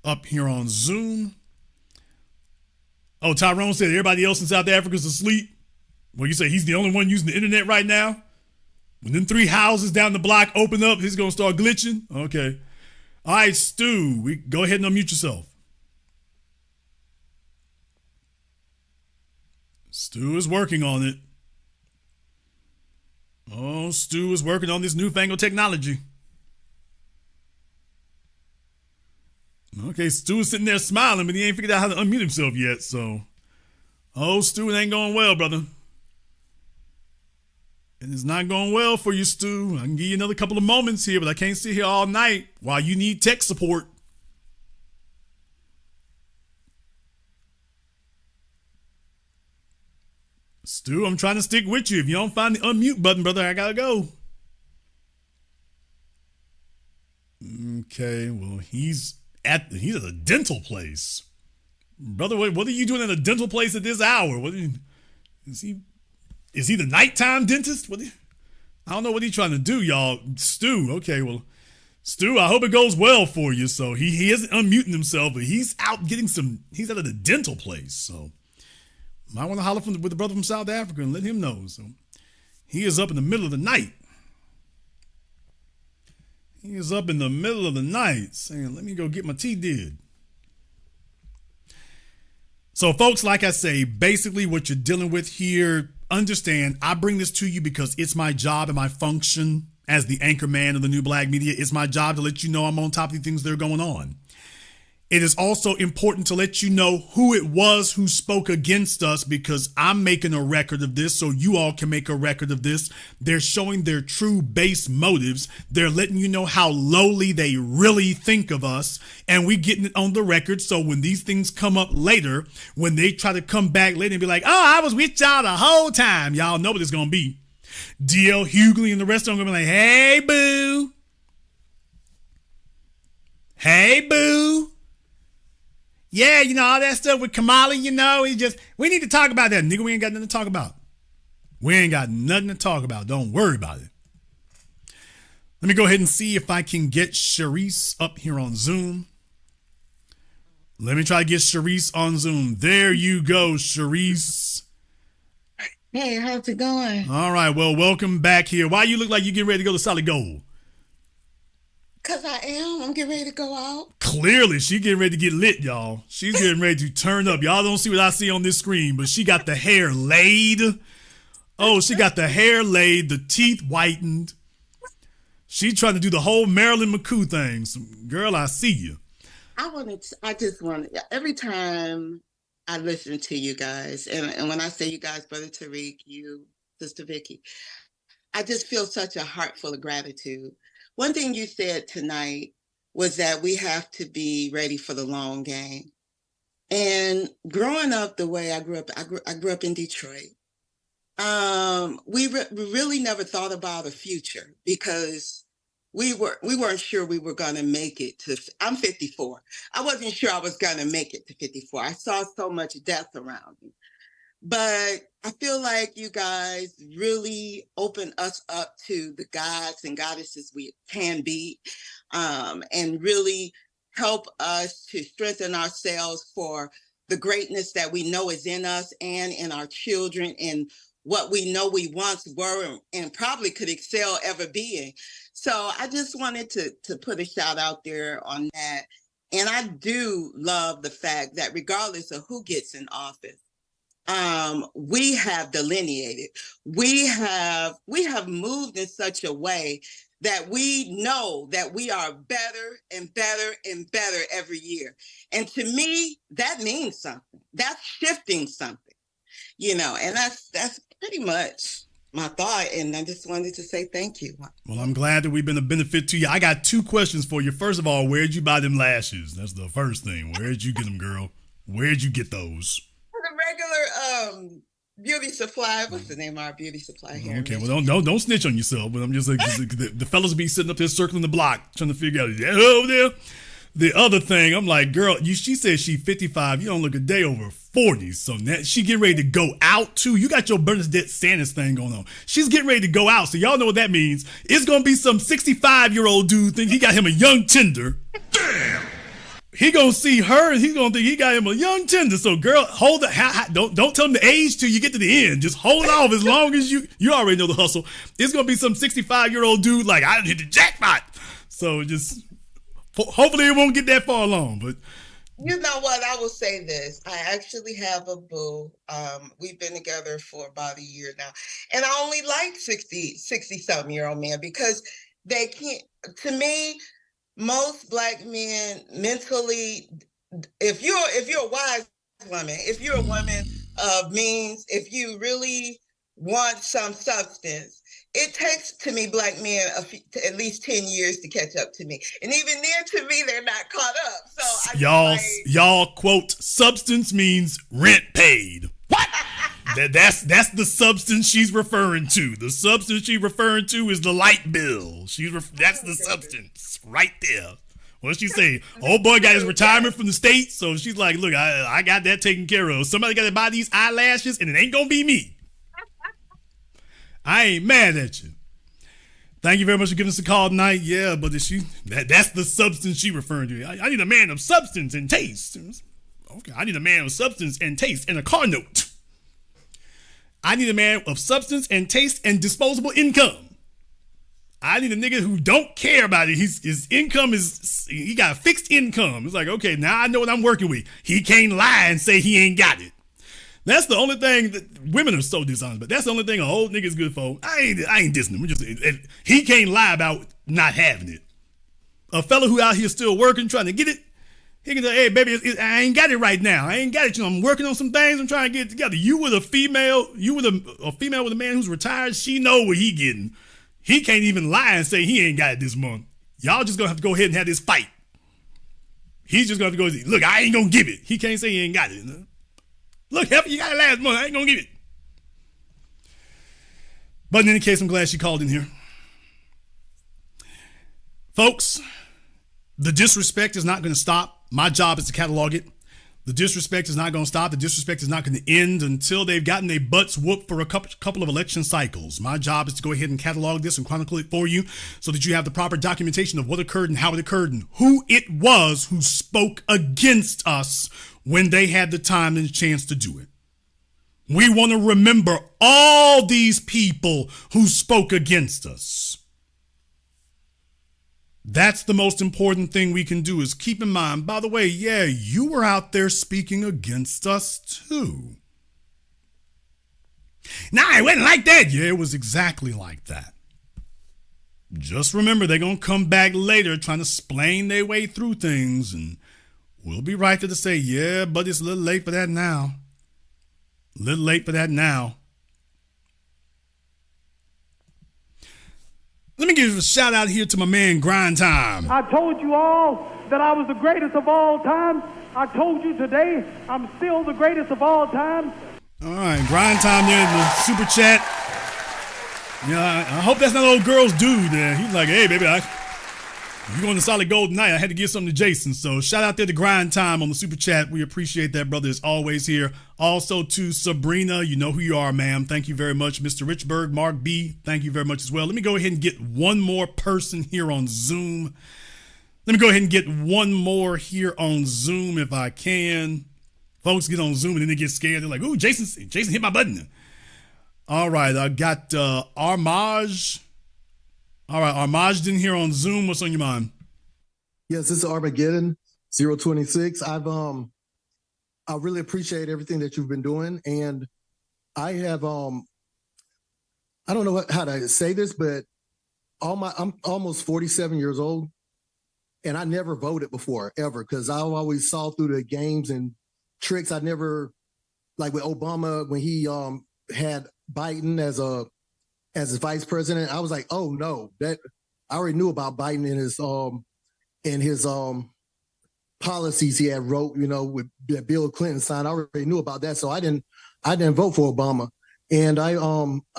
up here on Zoom. Oh, Tyrone said everybody else in South Africa's asleep. Well, you say he's the only one using the internet right now? When them 3 houses down the block open up, he's going to start glitching? Okay. All right, Stu, go ahead and unmute yourself. Stu is working on it. Oh, Stu is working on this newfangled technology. Okay, Stu is sitting there smiling, but he ain't figured out how to unmute himself yet, so. Oh, Stu, it ain't going well, brother. It is not going well for you, Stu. I can give you another couple of moments here, but I can't sit here all night while you need tech support. Stu, I'm trying to stick with you. If you don't find the unmute button, brother, I gotta go. Okay, well, he's at a dental place. Brother, what are you doing at a dental place at this hour? Is he the nighttime dentist? I don't know what he's trying to do, y'all. Stu, okay, well, Stu, I hope it goes well for you. So he isn't unmuting himself, but he's out getting he's at a dental place, so. I want to holler with the brother from South Africa and let him know. So he is up in the middle of the night. He is up in the middle of the night saying, let me go get my tea did. So folks, like I say, basically what you're dealing with here, understand, I bring this to you because it's my job and my function as the anchor man of the New Black Media. It's my job to let you know I'm on top of the things that are going on. It is also important to let you know who it was who spoke against us, because I'm making a record of this so you all can make a record of this. They're showing their true base motives. They're letting you know how lowly they really think of us, and we getting it on the record. So when these things come up later, when they try to come back later and be like, oh, I was with y'all the whole time, y'all know what it's going to be. DL Hughley and the rest of them going to be like, hey, boo. Hey, boo. Yeah, all that stuff with Kamala, we need to talk about that. Nigga, we ain't got nothing to talk about. We ain't got nothing to talk about. Don't worry about it. Let me go ahead and see if I can get Sharice up here on Zoom. Let me try to get Sharice on Zoom. There you go, Sharice. Hey, how's it going? All right, well, welcome back here. Why you look like you getting ready to go to Solid Gold? Because I am. I'm getting ready to go out. Clearly, she getting ready to get lit, y'all. She's getting ready to turn up. Y'all don't see what I see on this screen, but she got the hair laid. Oh, she got the hair laid, the teeth whitened. She trying to do the whole Marilyn McCoo thing. So, girl, I see you. I just want, every time I listen to you guys, and when I say you guys, Brother Tariq, you, Sister Vicky, I just feel such a heart full of gratitude. One thing you said tonight was that we have to be ready for the long game. And growing up the way I grew up in Detroit. We really never thought about a future because we weren't sure we were going to make it to. I'm 54. I wasn't sure I was going to make it to 54. I saw so much death around me. But I feel like you guys really open us up to the gods and goddesses we can be, and really help us to strengthen ourselves for the greatness that we know is in us and in our children and what we know we once were and probably could excel ever being. So I just wanted to put a shout out there on that. And I do love the fact that regardless of who gets in office, we have delineated. We have moved in such a way that we know that we are better and better and better every year. And to me, that means something. That's shifting something, and that's pretty much my thought. And I just wanted to say thank you. Well, I'm glad that we've been a benefit to you. I got two questions for you. First of all, where'd you buy them lashes? That's the first thing. Where'd you get them, girl? Where'd you get those? The regular beauty supply. What's the name of our beauty supply here? Okay, well, don't snitch on yourself. But I'm just like, the fellas be sitting up there circling the block trying to figure out, is that over there? The other thing, I'm like, girl, she said she's 55. You don't look a day over 40. So now she getting ready to go out too. You got your Bernadette Sanders thing going on. She's getting ready to go out. So y'all know what that means. It's going to be some 65-year-old dude think he got him a young Tinder. Damn. He gonna see her and he's gonna think he got him a young Tinder. So girl, hold it. Don't tell him the age till you get to the end. Just hold off as long as you already know the hustle. It's gonna be some 65-year-old dude like, I hit the jackpot. So just hopefully it won't get that far along. But you know what? I will say this. I actually have a boo. We've been together for about a year now. And I only like 60-something-year-old men because they can't, to me, most Black men mentally, if you're a wise woman, if you're a woman of means, if you really want some substance, it takes, to me, Black men at least 10 years to catch up to me. And even then, to me, they're not caught up. So y'all quote, substance means rent paid. What? That's the substance she's referring to. The substance she's referring to is the light bill. That's the substance right there. What's she say? Old boy got his retirement from the state, so she's like, look, I got that taken care of. Somebody got to buy these eyelashes, and it ain't gonna be me. I ain't mad at you. Thank you very much for giving us a call tonight. Yeah, but that's the substance she referring to. I need a man of substance and taste. Okay, I need a man of substance and taste and a car note. I need a man of substance and taste and disposable income. I need a nigga who don't care about it. His income he got a fixed income. It's like, okay, now I know what I'm working with. He can't lie and say he ain't got it. That's the only thing that women are so dishonest, but that's the only thing a old nigga's good for. I ain't dissing him. He can't lie about not having it. A fella who out here still working, trying to get it, He can say, hey, baby, I ain't got it right now. I ain't got it. I'm working on some things. I'm trying to get it together. You with a female, a female with a man who's retired, she know what he getting. He can't even lie and say he ain't got it this month. Y'all just gonna have to go ahead and have this fight. He's just gonna have to go, look, I ain't gonna give it. He can't say he ain't got it. Look, Heifer, you got it last month. I ain't gonna give it. But in any case, I'm glad she called in here. Folks, the disrespect is not gonna stop. My job is to catalog it. The disrespect is not going to stop. The disrespect is not going to end until they've gotten their butts whooped for a couple of election cycles. My job is to go ahead and catalog this and chronicle it for you so that you have the proper documentation of what occurred and how it occurred and who it was who spoke against us when they had the time and the chance to do it. We want to remember all these people who spoke against us. That's the most important thing we can do is keep in mind, by the way, yeah, you were out there speaking against us too. Nah, it wasn't like that. Yeah, it was exactly like that. Just remember, they're going to come back later trying to explain their way through things, and we'll be right there to say, yeah, but it's a little late for that now. A little late for that now. Let me give a shout out here to my man Grind Time. I told you all that I was the greatest of all time. I told you today I'm still the greatest of all time. All right, Grind Time there in the super chat. Yeah, I hope that's not old girl's dude there. He's like, hey, baby, you going to Solid Gold tonight. I had to give something to Jason. So shout out there to Grind Time on the super chat. We appreciate that, brother, as always here. Also to Sabrina, you know who you are, ma'am. Thank you very much. Mr. Richburg, Mark B, thank you very much as well. Let me go ahead and get one more person here on Zoom. Let me go ahead and get one more here on Zoom if I can. Folks get on Zoom and then they get scared. They're like, ooh, Jason hit my button. All right, I got Armaj. All right, Armaj in here on Zoom. What's on your mind? Yes, this is Armageddon 026. I really appreciate everything that you've been doing, and I have I don't know how to say this, but I'm almost 47 years old, and I never voted before ever because I always saw through the games and tricks. I never, like with Obama when he had Biden as his vice president. I was like, oh no, that I already knew about Biden and his policies he had wrote, with that Bill Clinton signed. I already knew about that, so I didn't vote for Obama. And I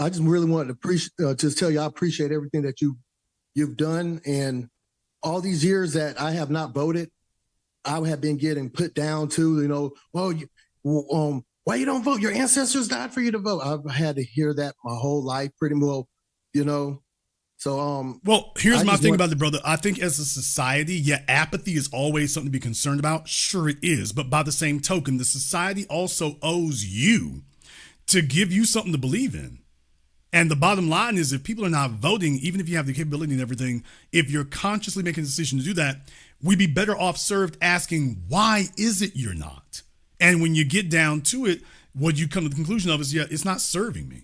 just really wanted to just tell you I appreciate everything that you've done, and all these years that I have not voted, I have been getting put down to, why you don't vote? Your ancestors died for you to vote. I've had to hear that my whole life, pretty well, So, well, here's my thing about it, brother. I think as a society, yeah, apathy is always something to be concerned about. Sure, it is. But by the same token, the society also owes you to give you something to believe in. And the bottom line is if people are not voting, even if you have the capability and everything, if you're consciously making a decision to do that, we'd be better off served asking, why is it you're not? And when you get down to it, what you come to the conclusion of is, yeah, it's not serving me.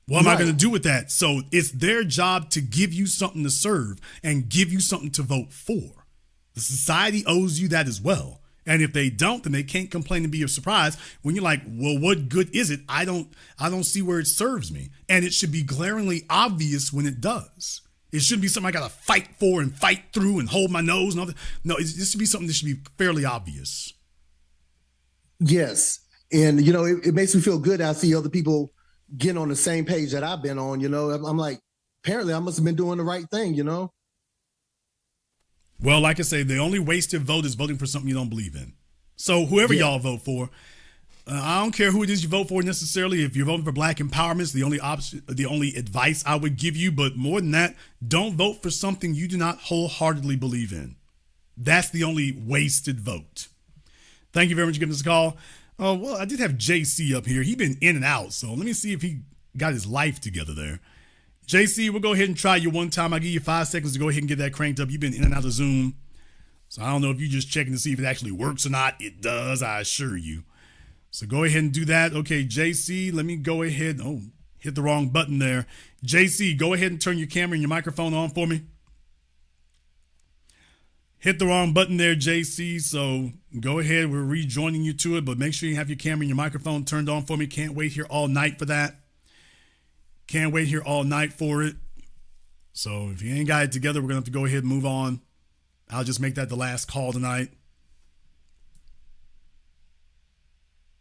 What am I going to do with that? So it's their job to give you something to serve and give you something to vote for. The society owes you that as well. And if they don't, then they can't complain and be surprised when you're like, well, what good is it? I don't see where it serves me. And it should be glaringly obvious when it does. It shouldn't be something I got to fight for and fight through and hold my nose and all that. No, this should be something that should be fairly obvious. Yes. And, it makes me feel good. I see other people getting on the same page that I've been on, I'm like, apparently I must have been doing the right thing, Well, like I say, the only wasted vote is voting for something you don't believe in. So whoever y'all vote for, I don't care who it is you vote for necessarily. If you're voting for black empowerment, it's the only option, the only advice I would give you. But more than that, don't vote for something you do not wholeheartedly believe in. That's the only wasted vote. Thank you very much for giving us a call. Oh, well, I did have JC up here. He's been in and out, so let me see if he got his life together there. JC, we'll go ahead and try you one time. I'll give you 5 seconds to go ahead and get that cranked up. You've been in and out of Zoom, so I don't know if you're just checking to see if it actually works or not. It does, I assure you. So go ahead and do that. Okay, JC, let me go ahead. Oh, hit the wrong button there. JC, go ahead and turn your camera and your microphone on for me. Hit the wrong button there, JC. So go ahead. We're rejoining you to it, but make sure you have your camera and your microphone turned on for me. Can't wait here all night for that. Can't wait here all night for it. So if you ain't got it together, we're going to have to go ahead and move on. I'll just make that the last call tonight.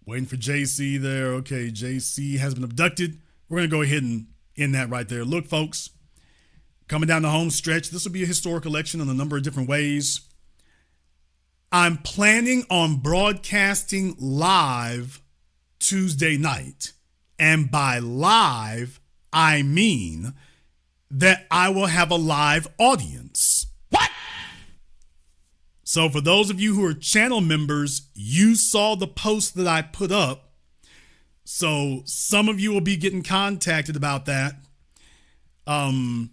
Waiting for JC there. Okay, JC has been abducted. We're going to go ahead and end that right there. Look, folks, coming down the home stretch, this will be a historic election in a number of different ways. I'm planning on broadcasting live Tuesday night. And by live, I mean that I will have a live audience. What? So for those of you who are channel members, you saw the post that I put up. So some of you will be getting contacted about that. Some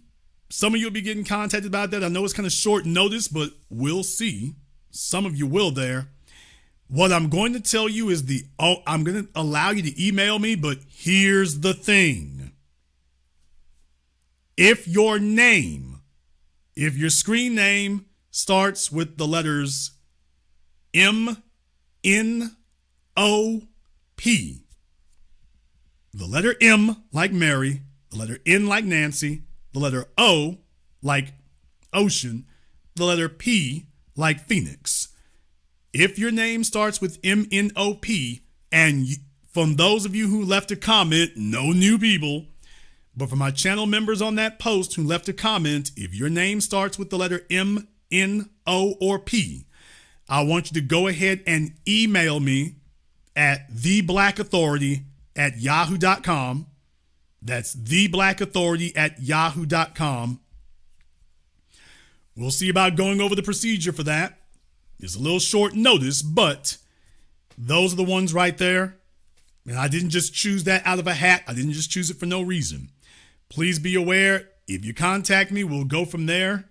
of you will be getting contacted about that. I know it's kind of short notice, but we'll see. Some of you will there. What I'm going to tell you is I'm going to allow you to email me, but here's the thing. If your screen name starts with the letters M-N-O-P, the letter M like Mary, the letter N like Nancy, the letter O like Ocean, the letter P like Phoenix. If your name starts with M-N-O-P, and from those of you who left a comment, no new people, but for my channel members on that post who left a comment, if your name starts with the letter M, N, O, or P, I want you to go ahead and email me at theblackauthority@yahoo.com. That's theblackauthority@yahoo.com. We'll see about going over the procedure for that. It's a little short notice, but those are the ones right there. And I didn't just choose that out of a hat. I didn't just choose it for no reason. Please be aware, if you contact me, we'll go from there.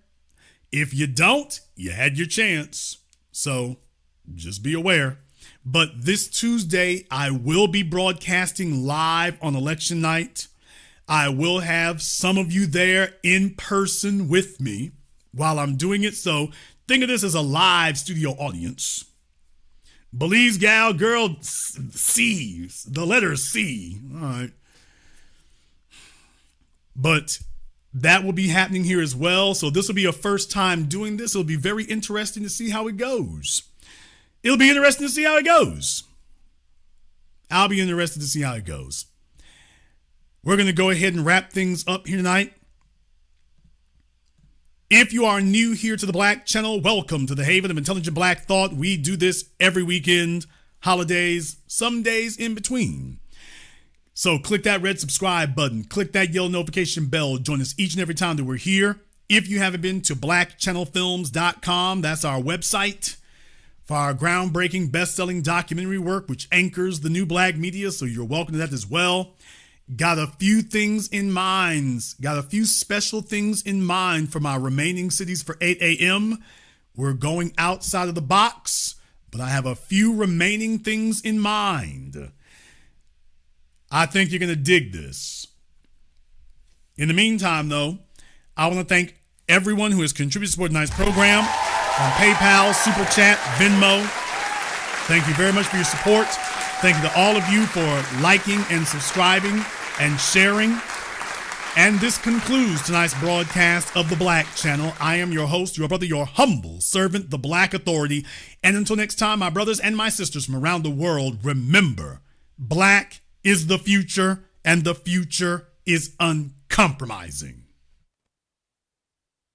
If you don't, you had your chance. So just be aware. But this Tuesday, I will be broadcasting live on election night. I will have some of you there in person with me while I'm doing it. So think of this as a live studio audience. Belize, gal, girl, C, the letter C. All right. But that will be happening here as well. So this will be a first time doing this. It'll be very interesting to see how it goes. It'll be interesting to see how it goes. I'll be interested to see how it goes. We're going to go ahead and wrap things up here tonight. If you are new here to the Black Channel, welcome to the Haven of Intelligent Black Thought. We do this every weekend, holidays, some days in between. So click that red subscribe button, click that yellow notification bell, join us each and every time that we're here. If you haven't been to blackchannelfilms.com, that's our website for our groundbreaking best-selling documentary work, which anchors the new black media, so you're welcome to that as well. Got a few things in mind, got a few special things in mind for my remaining cities for 8 a.m. We're going outside of the box, but I have a few remaining things in mind. I think you're going to dig this. In the meantime, though, I want to thank everyone who has contributed to support tonight's program on PayPal, Super Chat, Venmo. Thank you very much for your support. Thank you to all of you for liking and subscribing and sharing. And this concludes tonight's broadcast of the Black Channel. I am your host, your brother, your humble servant, the Black Authority. And until next time, my brothers and my sisters from around the world, remember, black is the future, and the future is uncompromising.